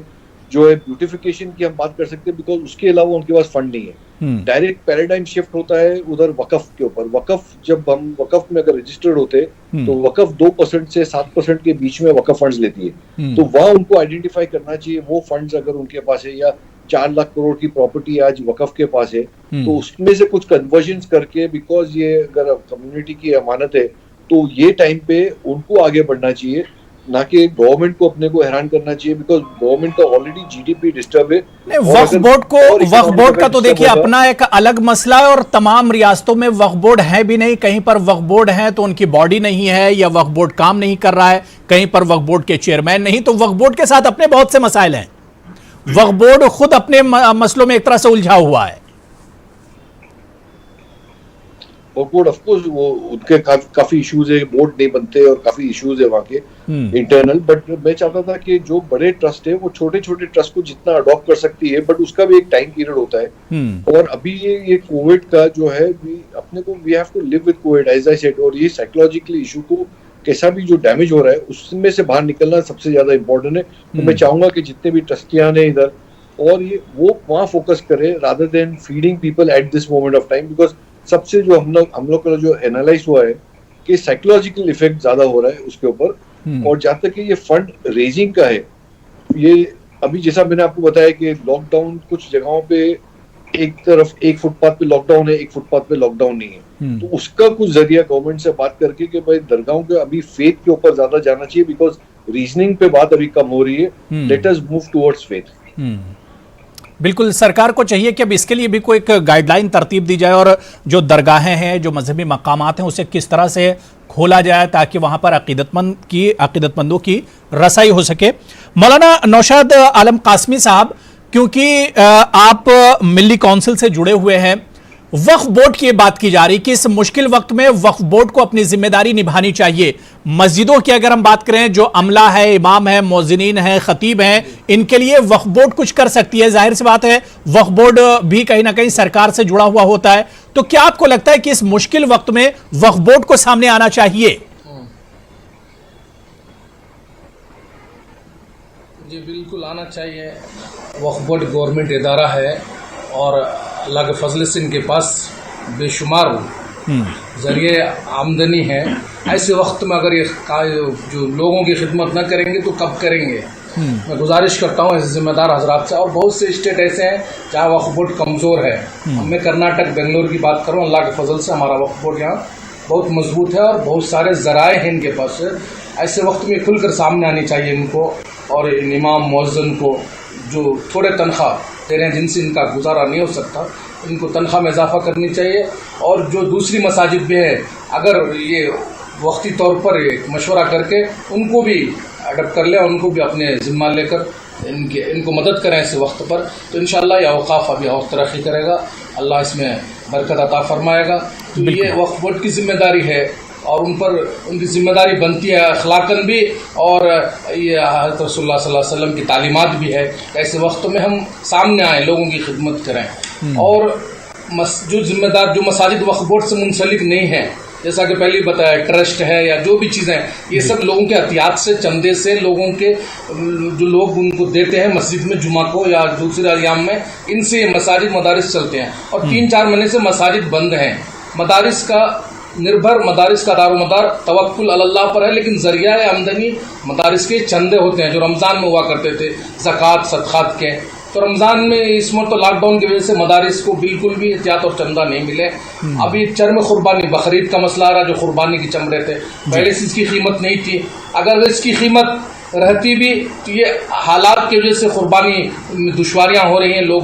जो है ब्यूटिफिकेशन की हम बात कर सकते हैं, बिकॉज उसके अलावा उनके पास फंड नहीं है। डायरेक्ट पैराडाइम शिफ्ट होता है उधर वकफ के ऊपर। वकफ, जब हम वकफ में अगर रजिस्टर्ड होते तो वकफ 2% से 7% के बीच में वकफ फंड्स लेती है। तो वहां उनको आइडेंटिफाई करना चाहिए वो फंड्स अगर उनके पास है, या 4 लाख करोड़ की प्रॉपर्टी आज वकफ के पास है तो उसमें से कुछ कन्वर्जन करके, बिकॉज ये अगर कम्युनिटी की अमानत है तो ये टाइम पे उनको आगे बढ़ना चाहिए, ना कि गवर्नमेंट को अपने को हैरान करना चाहिए, बिकॉज गवर्नमेंट का ऑलरेडी जीडीपी डिस्टर्ब है। वक्फ बोर्ड का तो देखिए अपना एक अलग मसला है और तमाम रियासतों में वक्फ बोर्ड है भी नहीं। कहीं पर वक्फ बोर्ड है तो उनकी बॉडी नहीं है या वक्फ बोर्ड काम नहीं कर रहा है, कहीं पर वक्फ बोर्ड के चेयरमैन नहीं। तो वक्फ बोर्ड के साथ अपने बहुत से मसाइल हैं। वक्फ बोर्ड खुद अपने मसलों में एक तरह से उलझा हुआ है। बोर्ड ऑफ कोर्स वो उनके काफी इश्यूज है, बोर्ड नहीं बनते और काफी इश्यूज है वहाँ के इंटरनल। बट मैं चाहता था कि जो बड़े ट्रस्ट है वो छोटे छोटे ट्रस्ट को जितना अडॉप्ट कर सकती है, बट उसका भी एक टाइम पीरियड होता है। और अभी ये कोविड का जो है अपने को we have to live with Covid as I said. और ये साइकोलॉजिकल इशू को कैसा भी जो डैमेज हो रहा है उसमें से बाहर निकलना सबसे ज्यादा इंपॉर्टेंट है। तो मैं चाहूंगा कि जितने भी ट्रस्टियान है इधर और ये वो वहाँ फोकस करे rather than feeding people at this moment of time, because सबसे जो हम लोग का जो एनालाइज हुआ है कि साइकोलॉजिकल इफेक्ट ज्यादा हो रहा है उसके ऊपर। और जहाँ तक ये फंड रेजिंग का है, ये अभी जैसा मैंने आपको बताया कि लॉकडाउन कुछ जगहों पे एक तरफ एक फुटपाथ पे लॉकडाउन है, एक फुटपाथ पे लॉकडाउन नहीं है। तो उसका कुछ जरिया गवर्नमेंट से बात करके कि भाई दरगाहों के अभी फेथ के ऊपर ज्यादा जाना चाहिए, बिकॉज रीजनिंग पे बात अभी कम हो रही है। Let us move towards faith. बिल्कुल, सरकार को चाहिए कि अब इसके लिए भी कोई एक गाइडलाइन तरतीब दी जाए और जो दरगाहें हैं, जो मजहबी मकामात हैं, उसे किस तरह से खोला जाए ताकि वहां पर अकीदतमंदों की रसाई हो सके। मौलाना नौशाद आलम कासमी साहब, क्योंकि आप मिली काउंसिल से जुड़े हुए हैं, वक्फ बोर्ड की बात की जा रही कि इस मुश्किल वक्त में वक्फ बोर्ड को अपनी जिम्मेदारी निभानी चाहिए। मस्जिदों की अगर हम बात करें, जो अमला है, इमाम है, मौज़िनीन है, खतीब हैं, इनके लिए वक्फ बोर्ड कुछ कर सकती है। जाहिर सी बात है वक्फ बोर्ड भी कहीं ना कहीं सरकार से जुड़ा हुआ होता है। तो क्या आपको लगता है कि इस मुश्किल वक्त में वक्फ बोर्ड को सामने आना चाहिए? जी बिल्कुल आना चाहिए। वक्फ बोर्ड गवर्नमेंट इदारा है और अल्लाह के फजल से इनके पास बेशुमार जरिए आमदनी है। ऐसे वक्त में अगर ये जो लोगों की खिदमत न करेंगे तो कब करेंगे। मैं गुजारिश करता हूँ ऐसे जिम्मेदार हजरात से, और बहुत से स्टेट ऐसे हैं जहाँ वक्फ बोर्ड कमज़ोर है। मैं कर्नाटक बेंगलोर की बात करूँ, अल्लाह के फजल से हमारा वक्फ बोर्ड यहाँ बहुत मजबूत है और बहुत सारे ज़राए हैं इनके पास। ऐसे वक्त में खुलकर सामने आनी चाहिए इनको, और इन इमाम मुअज्जिन को जो थोड़े तनख्वाह दे रहे हैं, जिनसे इनका गुजारा नहीं हो सकता, इनको तनख्वाह में इजाफा करनी चाहिए। और जो दूसरी मसाजिद भी है, अगर ये वक्ती तौर पर एक मशवरा करके उनको भी अडप्ट कर लें, उनको भी अपने ज़िम्मा लेकर इनको मदद करें ऐसे वक्त पर, तो इंशाअल्लाह यह औक़ाफ़ अभी और तरक्की करेगा, अल्लाह इसमें बरकत अता फरमाएगा। तो ये वक्फ बोर्ड की जिम्मेदारी है और उन पर उनकी जिम्मेदारी बनती है अखलाकन भी, और ये हज़रत रसूलुल्लाह सल्लल्लाहु अलैहि वसल्लम की तालीमात भी है। ऐसे वक्तों में हम सामने आएँ, लोगों की खिदमत करें। और जो जिम्मेदार जो मसाजिद वक्फ बोर्ड से मुंसलिक नहीं है, जैसा कि पहले बताया ट्रस्ट है या जो भी चीज़ें, ये सब लोगों के एहतियात से, चंदे से, लोगों के जो लोग उनको देते हैं मस्जिद में जुमा को या दूसरे अयाम में, इनसे मसाजिद मदारिस चलते हैं। और 3-4 महीने से मसाजिद बंद हैं। मदारिस का दारोमदार तवक्कुल अल्लाह पर है, लेकिन जरिया आमदनी मदारिस के चंदे होते हैं जो रमज़ान में हुआ करते थे, ज़कात सदक़ात के। तो रमज़ान में इस वक्त तो लॉकडाउन की वजह से मदारिस को बिल्कुल भी एहतियात और चंदा नहीं मिले। अभी चरम कुर्बानी, बकरीद का मसला आ रहा, जो कुर्बानी की चमड़े थे, पहले से इसकी कीमत नहीं थी। अगर इसकी कीमत रहती भी तो ये हालात की वजह से कुर्बानी में दुश्वारियाँ हो रही हैं, लोग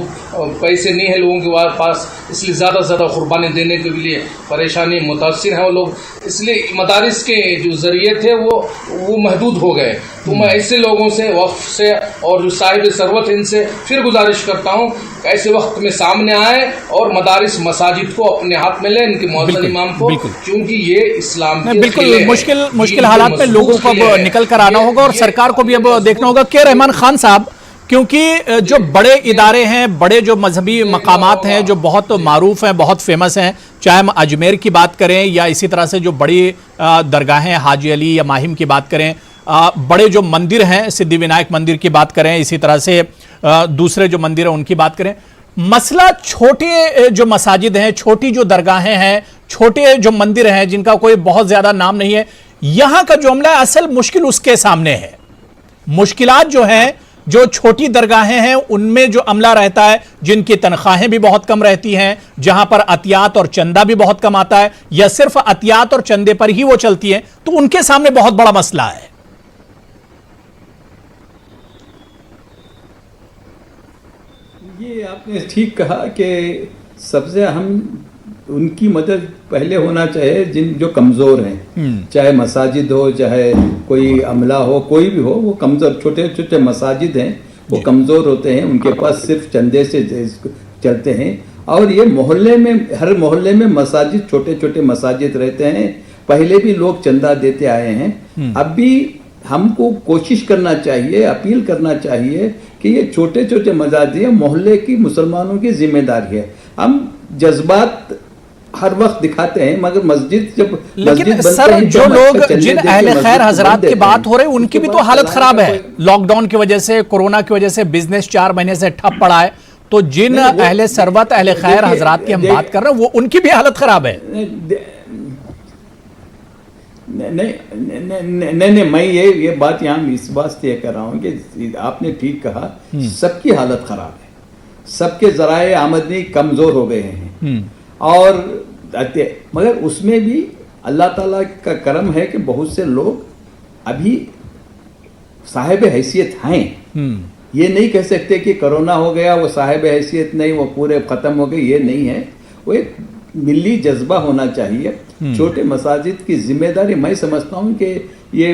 पैसे नहीं है लोगों के पास, इसलिए ज़्यादा से ज़्यादा कुर्बानी देने के लिए परेशानी मुतासिर हैं वो लोग, इसलिए मदारिस के जो ज़रिए थे वो महदूद हो गए। तो मैं ऐसे लोगों से, वक्फ से और जो साहिब सरवत हैं, इनसे फिर गुजारिश करता हूँ ऐसे वक्त में सामने आए और मदारिस मसाजिद को अपने हाथ में लें, इनके मुअज्जिन इमाम को, क्योंकि ये इस्लाम के बिल्कुल मुश्किल हालात में लोगों को अब निकल कर आना होगा और सरकार को भी अब देखना होगा। के रहमान खान साहब, क्योंकि जो बड़े इदारे हैं, बड़े जो मजहबी मकामात हैं जो बहुत मारूफ हैं, बहुत फेमस हैं, चाहे हम अजमेर की बात करें या इसी तरह से जो बड़ी दरगाहें हाजी अली या माहिम की बात करें, बड़े जो मंदिर हैं, सिद्धि विनायक मंदिर की बात करें, इसी तरह से दूसरे जो मंदिर हैं उनकी बात करें, मसला छोटे जो मसाजिद हैं, छोटी जो दरगाहें हैं, छोटे जो मंदिर हैं जिनका कोई बहुत ज्यादा नाम नहीं है, यहां का जो अमला है, असल मुश्किल उसके सामने है। मुश्किलात जो हैं, जो छोटी दरगाहें हैं उनमें जो अमला रहता है, जिनकी तनख्वाहें भी बहुत कम रहती हैं, जहां पर अतियात और चंदा भी बहुत कम आता है या सिर्फ अतियात और चंदे पर ही वो चलती हैं, तो उनके सामने बहुत बड़ा मसला है। ये आपने ठीक कहा कि सबसे अहम उनकी मदद पहले होना चाहिए जो कमज़ोर हैं, चाहे मसाजिद हो, चाहे कोई अमला हो, कोई भी हो, वो कमज़ोर, छोटे छोटे मसाजिद हैं, वो कमज़ोर होते हैं, उनके पास सिर्फ चंदे से चलते हैं। और ये मोहल्ले में, हर मोहल्ले में मसाजिद, छोटे छोटे मसाजिद रहते हैं, पहले भी लोग चंदा देते आए हैं। अब भी हमको कोशिश करना चाहिए, अपील करना चाहिए कि ये छोटे छोटे मसाजिद मोहल्ले की मुसलमानों की जिम्मेदारी है। हम जज्बात हर वक्त दिखाते हैं, मगर मस्जिद जब लेकिन सर जो लोग, जिन अहले खैर हजरात की बात हो रही है, उनकी भी तो हालत खराब है। लॉकडाउन की वजह से, कोरोना की वजह से बिजनेस 4 महीने से ठप पड़ा है, तो जिन अहले सरवत, अहले खैर हजरात की हम बात कर रहे हैं, वो उनकी भी हालत खराब है। नहीं, मैं ये बात यहाँ इस वास्ते कर रहा हूँ कि आपने ठीक कहा, सबकी हालत खराब है, सबके जराए आमदनी कमजोर हो गए हैं। और मगर उसमें भी अल्लाह ताला का करम है कि बहुत से लोग अभी साहिब हैसियत हैं, ये नहीं कह सकते कि कोरोना हो गया वो साहिब हैसियत नहीं, वो पूरे ख़त्म हो गए, ये नहीं है। वो एक मिली जज्बा होना चाहिए। छोटे मसाजिद की जिम्मेदारी मैं समझता हूँ कि ये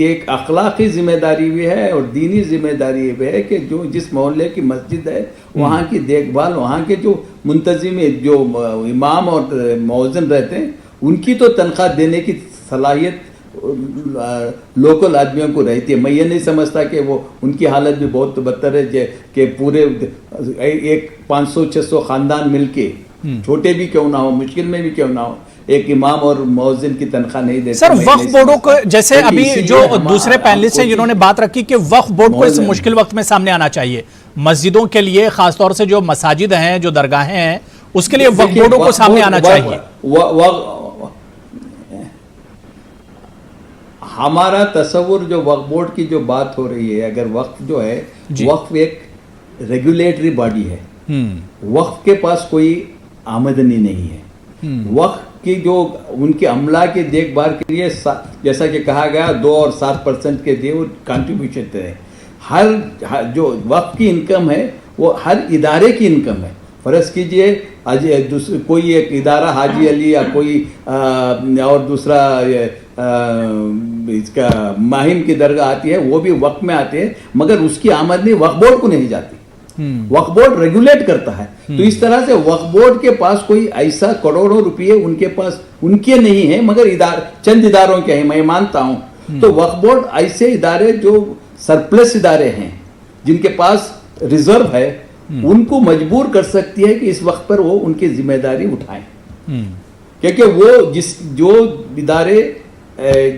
एक अखलाकी जिम्मेदारी भी है और दीनी जिम्मेदारी भी है कि जो जिस मोहल्ले की मस्जिद है वहाँ की देखभाल, वहाँ के जो मुंतजिम जो इमाम और मौज़िन रहते हैं उनकी तो तनख्वाह देने की सलाहियत लोकल आदमियों को रहती है। मैं ये नहीं समझता कि वो उनकी हालत भी बहुत बदतर है कि पूरे एक 500-600 ख़ानदान मिलके, छोटे भी क्यों ना हो, मुश्किल में भी क्यों ना हो, एक इमाम और मौज़िन की तनख्वाह नहीं देते। सर वक्फ बोर्डों को, जैसे अभी जो दूसरे पैनलिस्ट हैं जिन्होंने बात रखी कि वक्फ बोर्ड को इस मुश्किल वक्त में सामने आना चाहिए, मस्जिदों के लिए खासतौर से जो मसाजिद हैं, जो दरगाहें हैं, उसके लिए वक्फ बोर्डों को सामने आना चाहिए। हमारा तस्वुर जो वक्फ बोर्ड की जो बात हो रही है, अगर वक्फ जो है, वक्फ एक रेगुलेटरी बॉडी है, वक्फ के पास कोई आमदनी नहीं है। वक्फ की जो उनके अमला की देखभाल के लिए जैसा कि कहा गया 2 और 7% के लिए वो कंट्रीब्यूशन दे। हर जो वक्फ की इनकम है वो हर इदारे की इनकम है। फर्ज कीजिए आज कोई एक इदारा हाजी अली या कोई और दूसरा इसका माहिम की दरगाह आती है, वो भी वक्फ में आती है, मगर उसकी आमदनी वक्फ बोर्ड को नहीं जाती। वक्फ बोर्ड रेगुलेट करता है। तो इस तरह से वक्फ बोर्ड के पास कोई ऐसा करोड़ों रुपये उनके पास उनके नहीं है, मगर चंद इदारों के हैं, मैं मानता हूं। तो वक्फ बोर्ड ऐसे इदारे जो सरप्लस इदारे हैं, जिनके पास रिजर्व है, उनको मजबूर कर सकती है कि इस वक्त पर वो उनकी जिम्मेदारी उठाएं। क्योंकि वो जो इदारे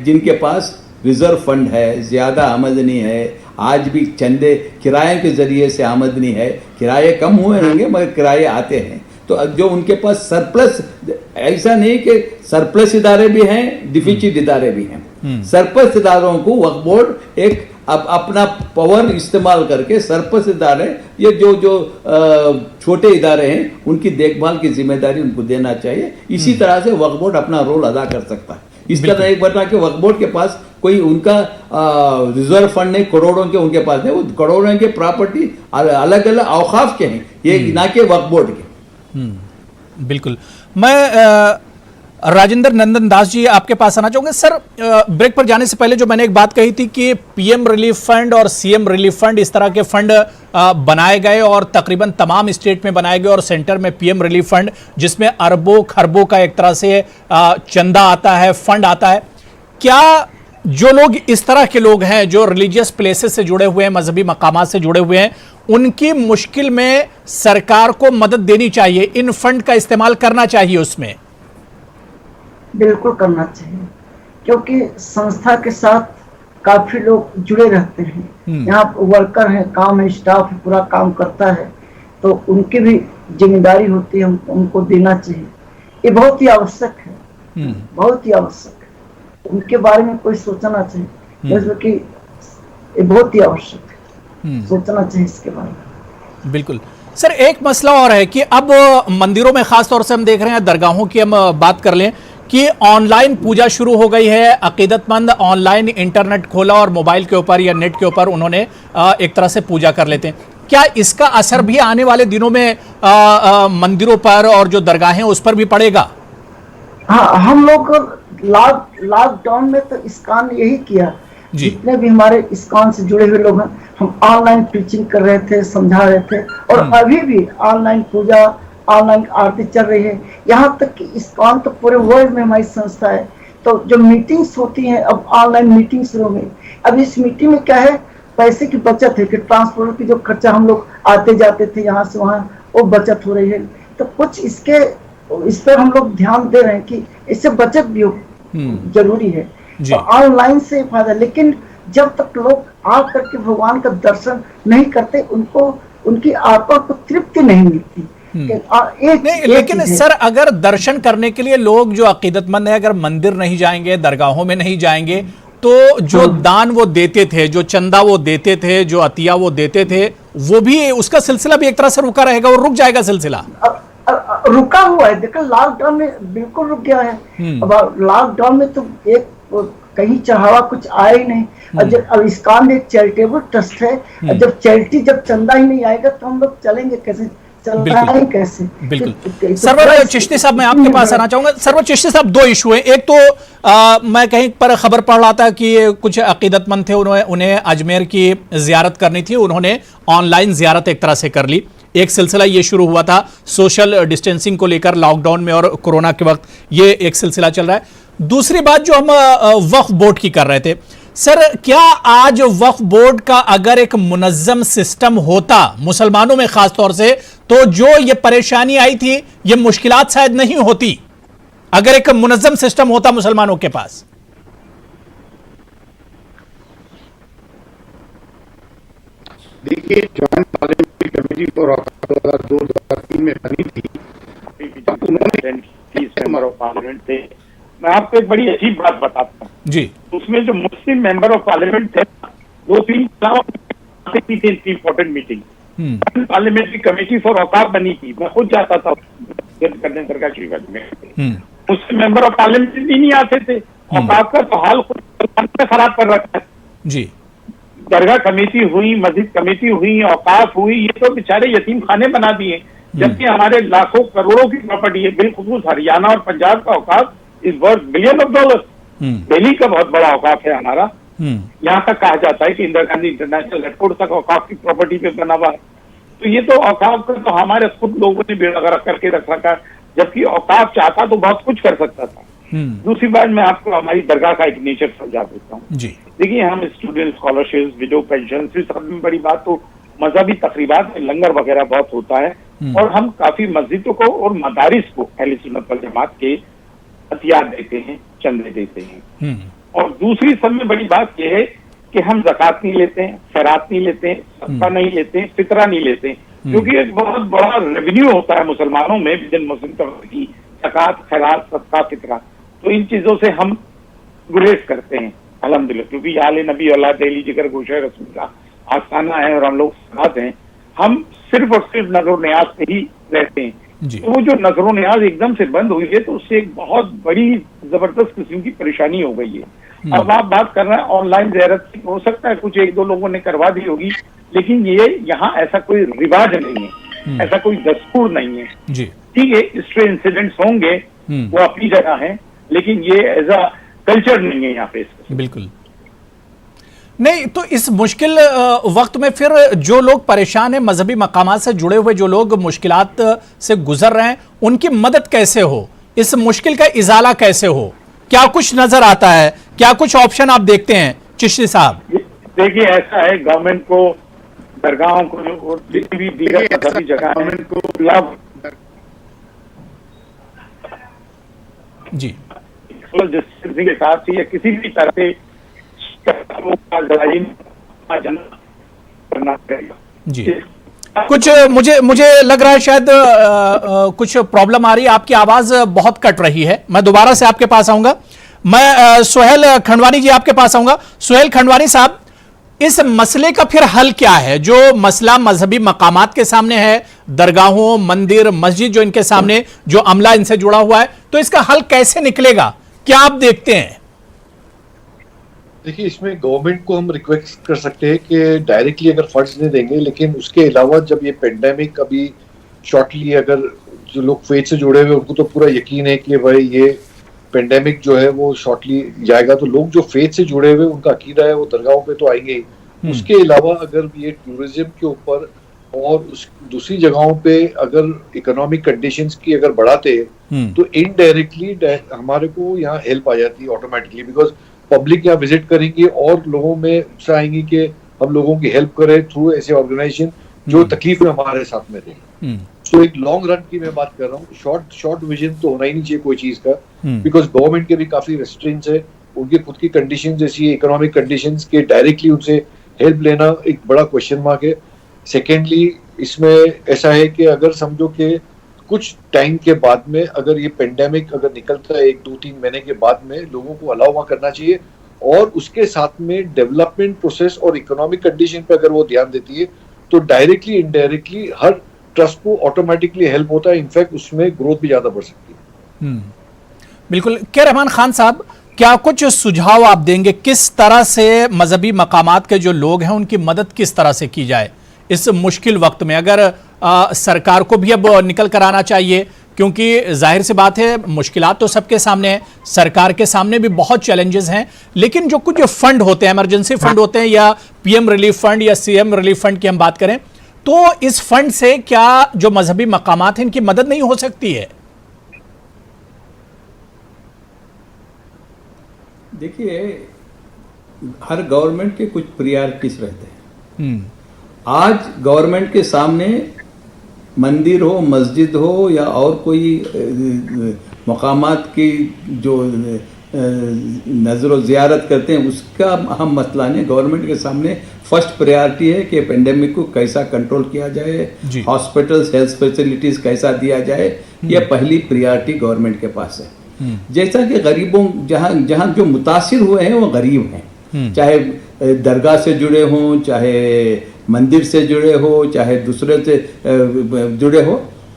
जिनके पास रिजर्व फंड है, ज्यादा आमदनी है, आज भी चंदे किराए के जरिए से आमदनी है, किराए कम हुए होंगे मगर किराए आते हैं, तो जो उनके पास सरप्लस, ऐसा नहीं कि सरप्लस इदारे भी हैं, डिफिसिट इदारे भी हैं। सरप्लस इदारों को वक्फ बोर्ड एक अपना पावर इस्तेमाल करके सरप्लस इदारे, ये जो छोटे इदारे हैं, उनकी देखभाल की जिम्मेदारी उनको देना चाहिए। इसी तरह से वक्फ बोर्ड अपना रोल अदा कर सकता है। इस तरह एक बता कि वक्फ बोर्ड के पास कोई उनका रिजर्व फंड नहीं, करोड़ों के उनके पास नहीं, वो करोड़ों के प्रॉपर्टी अलग अलग औकाफ के हैं, ये ना कि वक्फ बोर्ड के। बिल्कुल। मैं राजेंद्र नंदन दास जी आपके पास आना चाहूंगा। सर, ब्रेक पर जाने से पहले जो मैंने एक बात कही थी कि पीएम रिलीफ फंड और सीएम रिलीफ फंड, इस तरह के फंड बनाए गए और तकरीबन तमाम स्टेट में बनाए गए, और सेंटर में पीएम रिलीफ फंड जिसमें अरबों खरबों का एक तरह से चंदा आता है, फंड आता है। क्या जो लोग इस तरह के लोग हैं जो रिलीजियस प्लेसेस से जुड़े हुए हैं, मजहबी मकामात से जुड़े हुए हैं, उनकी मुश्किल में सरकार को मदद देनी चाहिए, इन फंड का इस्तेमाल करना चाहिए उसमें? बिल्कुल करना चाहिए, क्योंकि संस्था के साथ काफी लोग जुड़े रहते हैं। यहाँ वर्कर है, काम है, स्टाफ है, पूरा काम करता है, तो उनकी भी जिम्मेदारी होती है, उनको देना चाहिए। ये बहुत ही आवश्यक है, बहुत ही आवश्यक है। उनके बारे में कोई सोचना चाहिए, जैसे कि ये बहुत ही आवश्यक है, सोचना चाहिए इसके बारे में। बिल्कुल। सर, एक मसला और है कि अब मंदिरों में खास तौर से हम देख रहे हैं, दरगाहों की हम बात कर लें कि ऑनलाइन पूजा शुरू हो गई है। अकीदतमंद ऑनलाइन इंटरनेट खोला और मोबाइल के ऊपर या नेट के ऊपर उन्होंने एक तरह से पूजा कर लेते हैं। क्या इसका असर भी आने वाले दिनों में मंदिरों पर और जो दरगाहें उस पर भी पड़ेगा? हाँ, हम लोग लॉकडाउन में तो इस्कॉन ने यही किया। जितने भी हमारे इस्कॉन से जुड़े हुए लोग हैं, हम ऑनलाइन प्रीचिंग कर रहे थे, समझा रहे थे, और अभी भी ऑनलाइन पूजा, ऑनलाइन आरती चल रही है। यहाँ तक कि इस्कॉन तो पूरे वर्ल्ड में हमारी संस्था है, तो जो मीटिंग्स होती हैं, अब ऑनलाइन मीटिंग शुरू हुई। अब इस मीटिंग में क्या है, पैसे की बचत है कि ट्रांसपोर्ट की जो खर्चा हम लोग आते जाते थे यहाँ से वहाँ, वो बचत हो रही है। तो कुछ इस पर हम लोग ध्यान दे रहे हैं कि इससे बचत भी हो, जरूरी है। तो ऑनलाइन से फायदा, लेकिन जब तक लोग आ करके भगवान का दर्शन नहीं करते, उनको उनकी आत्मा को तृप्ति नहीं मिलती। लेकिन सर, अगर दर्शन करने के लिए लोग जो अकीदतमंद है, अगर मंदिर नहीं जाएंगे, दरगाहों में नहीं जाएंगे, तो जो दान वो देते थे, जो चंदा वो देते थे, जो अतिया वो देते थे, वो भी, उसका सिलसिला भी एक तरह से रुका रहेगा और रुक जाएगा सिलसिला? रुका हुआ है। देखो, लॉकडाउन में बिल्कुल रुक गया है। अब लॉकडाउन में तो एक कहीं चढ़ावा कुछ आया ही नहीं। और जब अब इस्कॉन एक चैरिटेबल ट्रस्ट है, जब चैरिटी जब चंदा ही नहीं आएगा तो हम लोग चलेंगे कैसे, चल कैसे? बिल्कुल। सरवर चिश्ती साहब, मैं आपके पास आना चाहूंगा। सरवर चिश्ती साहब, दो इशू हैं। एक तो मैं कहीं पर खबर पढ़ रहा था कि कुछ अकीदतमंद थे, उन्हें अजमेर की जियारत करनी थी, उन्होंने ऑनलाइन जियारत एक तरह से कर ली। एक सिलसिला ये शुरू हुआ था सोशल डिस्टेंसिंग को लेकर लॉकडाउन में और कोरोना के वक्त, ये एक सिलसिला चल रहा है। दूसरी बात जो हम वक्फ बोर्ड की कर रहे थे, सर क्या आज वक्फ बोर्ड का अगर एक मुनज्जम सिस्टम होता मुसलमानों में खास तौर से, तो जो ये परेशानी आई थी, ये मुश्किलात शायद नहीं होती अगर एक मुनज्जम सिस्टम होता मुसलमानों के पास? देखिए, जॉइंट पार्लियामेंट्री कमेटी फॉर औकाफ 2002-2003 में बनी थी, उन्होंने मेंबर ऑफ पार्लियामेंट थे। मैं आपको एक बड़ी अजीब बात बताता हूँ जी। उसमें जो मुस्लिम मेंबर ऑफ पार्लियामेंट थे, 2-3 important meeting parliamentary committee for औकाफ बनी थी। मैं खुद जाता था करने दरगाह शरीफ में, मुस्लिम मेंबर ऑफ पार्लियामेंट भी नहीं आते थे। औकाफ का तो हाल खुद खराब कर रखा है जी। दरगाह कमेटी हुई, मस्जिद कमेटी हुई, औकाफ हुई, ये तो बेचारे यतीम खाने बना दिए, जबकि हमारे लाखों करोड़ों की प्रॉपर्टी है। बिलखुसूस हरियाणा और पंजाब का औकाफ is worth billion of dollar. Delhi का बहुत बड़ा औकाफ है हमारा। यहाँ तक कहा जाता है कि इंदिरा गांधी इंटरनेशनल एयरपोर्ट तक औकाफ की प्रॉपर्टी पे बना हुआ है। तो ये तो औकाफ का तो हमारे खुद लोगों ने बेड़ा गर्क करके रख रखा है, जबकि औकाफ चाहता तो बहुत कुछ कर सकता था। दूसरी बात, मैं आपको हमारी दरगाह का एक नेचर समझा देता हूँ जी। देखिए, हम स्टूडेंट स्कॉलरशिप, विडो पेंशन, सब में बड़ी बात तो मजहबी तकरीबात में लंगर वगैरह बहुत होता है, और हम काफी मस्जिदों को और मदारिस को अहले सुन्नत वल जमात के हथियार देते हैं, चंदे देते हैं। और दूसरी सब में बड़ी बात यह है कि हम ज़कात नहीं लेते हैं, खैरात नहीं लेते हैं, सदका नहीं लेते हैं, फितरा नहीं लेते हैं, क्योंकि एक बहुत बड़ा रेवेन्यू होता है मुसलमानों में विदिन मुस्लिम कम्युनिटी, ज़कात, खैरात, सदका, फितरा। तो इन चीजों से हम गुरेज करते हैं अल्हम्दुलिल्लाह, क्योंकि आले नबी औलाद अली जिगर गोशे रसूल का आस्थाना है और हम लोग साथ हैं। हम सिर्फ और सिर्फ नजर न्याज से ही रहते हैं। तो वो जो नजर न्याज एकदम से बंद हुई है, तो उससे एक बहुत बड़ी जबरदस्त किस्म की परेशानी हो गई है। अब आप बात कर रहे हैं ऑनलाइन ज़ियारत की, हो सकता है कुछ एक दो लोगों ने करवा दी होगी, लेकिन ये यहाँ ऐसा कोई रिवाज नहीं है, ऐसा कोई दस्तूर नहीं है। ठीक है, इससे इंसिडेंट्स होंगे, वो अपनी जगह है, लेकिन ये एज अ कल्चर नहीं है यहाँ पे। बिल्कुल नहीं। तो इस मुश्किल वक्त में फिर जो लोग परेशान हैं, मजहबी मकामात से जुड़े हुए जो लोग मुश्किलात से गुजर रहे हैं, उनकी मदद कैसे हो, इस मुश्किल का इजाला कैसे हो, क्या कुछ नजर आता है, क्या कुछ ऑप्शन आप देखते हैं चिश्ती साहब? देखिए, ऐसा है, गवर्नमेंट को दरगाहों को और भी दीगर सभी जगह गवर्नमेंट को लाभ जी डिस्टेंसिंग के साथ ही या किसी भी तरह से करना पड़ेगा जी। कुछ मुझे लग रहा है शायद कुछ प्रॉब्लम आ रही है, आपकी आवाज बहुत कट रही है। मैं दोबारा से आपके पास आऊंगा। मैं सुहेल खंडवानी जी आपके पास आऊंगा। सुहेल खंडवानी साहब, इस मसले का फिर हल क्या है? जो मसला मजहबी मकामात के सामने है, दरगाहों, मंदिर, मस्जिद जो इनके सामने, जो अमला इनसे जुड़ा हुआ है, तो इसका हल कैसे निकलेगा, क्या आप देखते हैं? देखिए, इसमें गवर्नमेंट को हम रिक्वेस्ट कर सकते हैं कि डायरेक्टली अगर फंड्स नहीं देंगे, लेकिन उसके अलावा जब ये पेंडेमिक अभी शॉर्टली, अगर जो लोग फेथ से जुड़े हुए उनको तो पूरा यकीन है कि भाई ये पेंडेमिक जो है वो शॉर्टली जाएगा, तो लोग जो फेथ से जुड़े हुए उनका अकीदा है वो दरगाहों पे तो आएंगे ही। उसके अलावा अगर ये टूरिज्म के ऊपर और उस दूसरी जगहों पे अगर इकोनॉमिक कंडीशंस की अगर बढ़ाते तो इनडायरेक्टली हमारे को यहाँ हेल्प आ जाती है ऑटोमेटिकली, बिकॉज पब्लिक यहाँ विजिट करेंगे और लोगों में उत्साह आएंगे कि हम लोगों की हेल्प करें थ्रू ऐसे ऑर्गेनाइजेशन जो तकलीफ में हमारे साथ में रहे। तो एक लॉन्ग रन की मैं बात कर रहा हूँ, शॉर्ट विजन तो होना ही नहीं चाहिए कोई चीज का, बिकॉज गवर्नमेंट के भी काफी रेस्ट्रिक्शंस है, उनकी खुद की कंडीशंस जैसी इकोनॉमिक कंडीशंस के डायरेक्टली उनसे हेल्प लेना एक बड़ा क्वेश्चन मार्क है। सेकेंडली, इसमें ऐसा है कि अगर समझो कि कुछ टाइम के बाद में अगर ये पेंडेमिक अगर निकलता है 1-2-3 महीने के बाद में, लोगों को अलाउ वहाँ करना चाहिए, और उसके साथ में डेवलपमेंट प्रोसेस और इकोनॉमिक कंडीशन पे अगर वो ध्यान देती है तो डायरेक्टली इनडायरेक्टली हर ट्रस्ट को ऑटोमेटिकली हेल्प होता है, इनफैक्ट उसमें ग्रोथ भी ज्यादा बढ़ सकती है। बिल्कुल। के रहमान खान साहब, क्या कुछ सुझाव आप देंगे, किस तरह से मजहबी मकामात के जो लोग हैं उनकी मदद किस तरह से की जाए इस मुश्किल वक्त में? अगर सरकार को भी अब निकल कर आना चाहिए, क्योंकि जाहिर सी बात है मुश्किलात तो सबके सामने है, सरकार के सामने भी बहुत चैलेंजेस हैं, लेकिन जो कुछ फंड होते हैं, इमरजेंसी फंड होते हैं या पीएम रिलीफ फंड या सीएम रिलीफ फंड की हम बात करें, तो इस फंड से क्या जो मजहबी मकामात हैं इनकी मदद नहीं हो सकती है? देखिए, हर गवर्नमेंट के कुछ प्रायोरिटीज रहते हैं। आज गवर्नमेंट के सामने मंदिर हो, मस्जिद हो या और कोई मकामात की जो नजर ज़ियारत करते हैं उसका अहम मसला नहीं। गवर्नमेंट के सामने फर्स्ट प्रायोरिटी है कि पेंडेमिक को कैसा कंट्रोल किया जाए, हॉस्पिटल्स, हेल्थ फैसिलिटीज कैसा दिया जाए, यह पहली प्रायोरिटी गवर्नमेंट के पास है। जैसा कि गरीबों जहां जो मुतासिर हुए हैं वो गरीब हैं, चाहे दरगाह से जुड़े हों, चाहे मंदिर से जुड़े हो, चाहे दूसरे से जुड़े हो,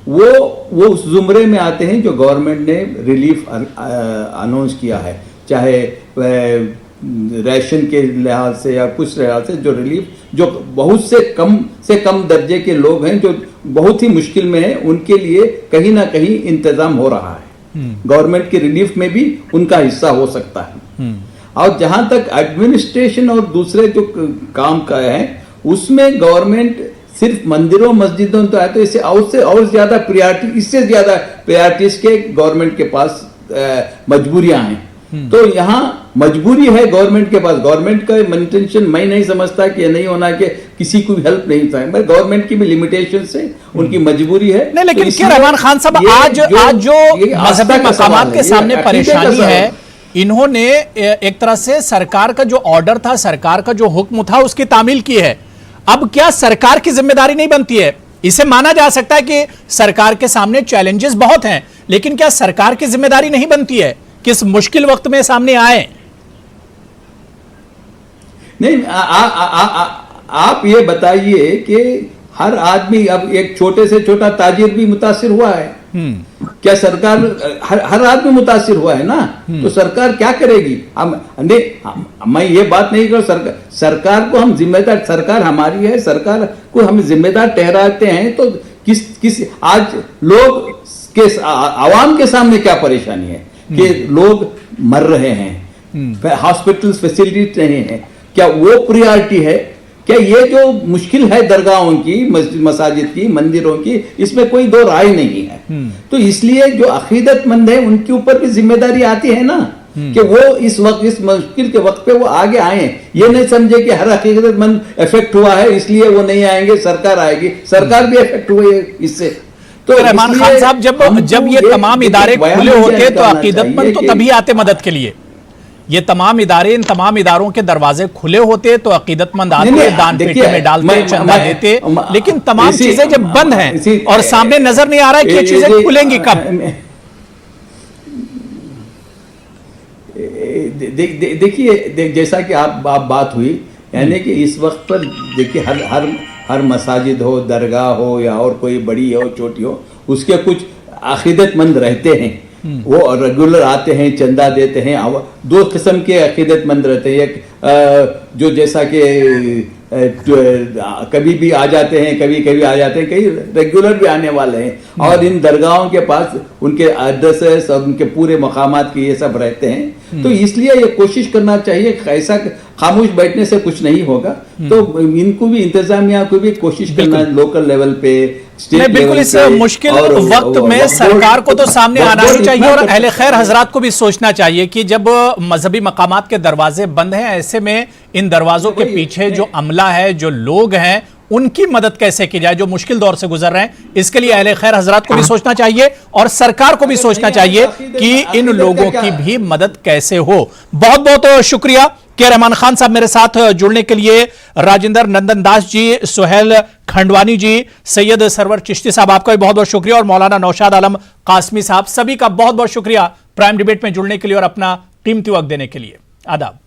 वो उस जुमरे में आते हैं जो गवर्नमेंट ने रिलीफ अनाउंस किया है, चाहे राशन के लिहाज से या कुछ लिहाज से जो रिलीफ, जो बहुत से कम दर्जे के लोग हैं जो बहुत ही मुश्किल में हैं, उनके लिए कहीं ना कहीं इंतजाम हो रहा है। गवर्नमेंट की रिलीफ में भी उनका हिस्सा हो सकता है। और जहां तक एडमिनिस्ट्रेशन और दूसरे जो काम का है उसमें गवर्नमेंट सिर्फ मंदिरों मस्जिदों तो है, तो इससे और ज्यादा प्रायोरिटी, इससे ज्यादा प्रायोरिटीज के गवर्नमेंट के पास मजबूरियां हैं। तो यहाँ मजबूरी है गवर्नमेंट के पास। गवर्नमेंट का इंटेंशन मैं नहीं समझता कि ये नहीं होना कि किसी को हेल्प नहीं चाहिए, पर गवर्नमेंट की भी लिमिटेशन है, उनकी मजबूरी है। नहीं, लेकिन क्या रहमान खान साहब, आज जो मजहबी मकामात के सामने परेशानी है, इन्होंने एक तरह से सरकार का जो ऑर्डर था, सरकार का जो हुक्म था, उसकी तामील की है। अब क्या सरकार की जिम्मेदारी नहीं बनती है? इसे माना जा सकता है कि सरकार के सामने चैलेंजेस बहुत हैं, लेकिन क्या सरकार की जिम्मेदारी नहीं बनती है कि इस मुश्किल वक्त में सामने आए? नहीं, आप ये बताइए कि हर आदमी, अब एक छोटे से छोटा ताजिर भी मुतासिर हुआ है। क्या सरकार, हर आदमी मुतासिर हुआ है ना, तो सरकार क्या करेगी? मैं ये बात नहीं कर, सरकार को हम जिम्मेदार, सरकार हमारी है, सरकार को हम जिम्मेदार ठहराते हैं। तो किस आज लोग के, आवाम के सामने क्या परेशानी है कि लोग मर रहे हैं, हॉस्पिटल्स फैसिलिटीज नहीं है, क्या वो प्रायोरिटी है? क्या ये जो मुश्किल है दरगाहों की, मसाजिद की, मंदिरों की, इसमें कोई दो राय नहीं है। तो इसलिए जो अकीदतमंद है उनके ऊपर भी जिम्मेदारी आती है ना, कि वो इस मुश्किल के वक्त पे वो आगे आए। ये नहीं समझे कि हर अकीदतमंद इफेक्ट हुआ है इसलिए वो नहीं आएंगे, सरकार आएगी। सरकार भी इफेक्ट हुई है इससे। तो रहमान खान साहब, जब ये तमाम इदारे खुले होते तो अकीदतमंद तो तभी आते मदद के लिए। ये तमाम इदारे, इन तमाम इदारों के दरवाजे खुले होते तो अकीदतमंद आते, दान पेटी में डालते, चंदा देते, लेकिन तमाम चीजें जब बंद हैं और सामने नजर नहीं आ रहा है कि ये चीजें खुलेंगी कब। देखिए, जैसा कि आप बात हुई, यानी कि इस वक्त पर देखिए हर मसाजिद हो, दरगाह हो या और कोई बड़ी हो छोटी हो, उसके कुछ अकीदतमंद रहते हैं, वो रेगुलर आते हैं, चंदा देते हैं। दो किस्म के अकीदतमंद रहते हैं, एक जो जैसा कि कभी भी आ जाते हैं, कभी आ जाते हैं, कई रेगुलर भी आने वाले हैं। और इन दरगाहों के पास उनके एड्रेसेस और उनके पूरे मकामात के ये सब रहते हैं। तो इसलिए ये कोशिश करना चाहिए, ऐसा खामोश बैठने से कुछ नहीं होगा। तो इनको भी, इंतजामिया को भी कोशिश करना लोकल लेवल पे, नहीं, बिल्कुल इस मुश्किल वक्त में सरकार को तो सामने आना ही चाहिए और अहले खैर हजरात को भी सोचना चाहिए कि जब मजहबी मकामात के दरवाजे बंद हैं, ऐसे में इन दरवाजों के पीछे जो अमला है, जो लोग हैं, उनकी मदद कैसे की जाए जो मुश्किल दौर से गुजर रहे हैं। इसके लिए अहले खैर हजरात को भी सोचना चाहिए और सरकार को भी सोचना चाहिए कि इन लोगों की भी मदद कैसे हो। बहुत बहुत शुक्रिया के रहमान खान साहब मेरे साथ जुड़ने के लिए। राजेंद्र नंदन दास जी, सुहेल खंडवानी जी, सैयद सरवर चिश्ती साहब, आपका भी बहुत बहुत शुक्रिया, और मौलाना नौशाद आलम कासमी साहब, सभी का बहुत बहुत शुक्रिया प्राइम डिबेट में जुड़ने के लिए और अपना कीमती वक्त देने के लिए। आदाब।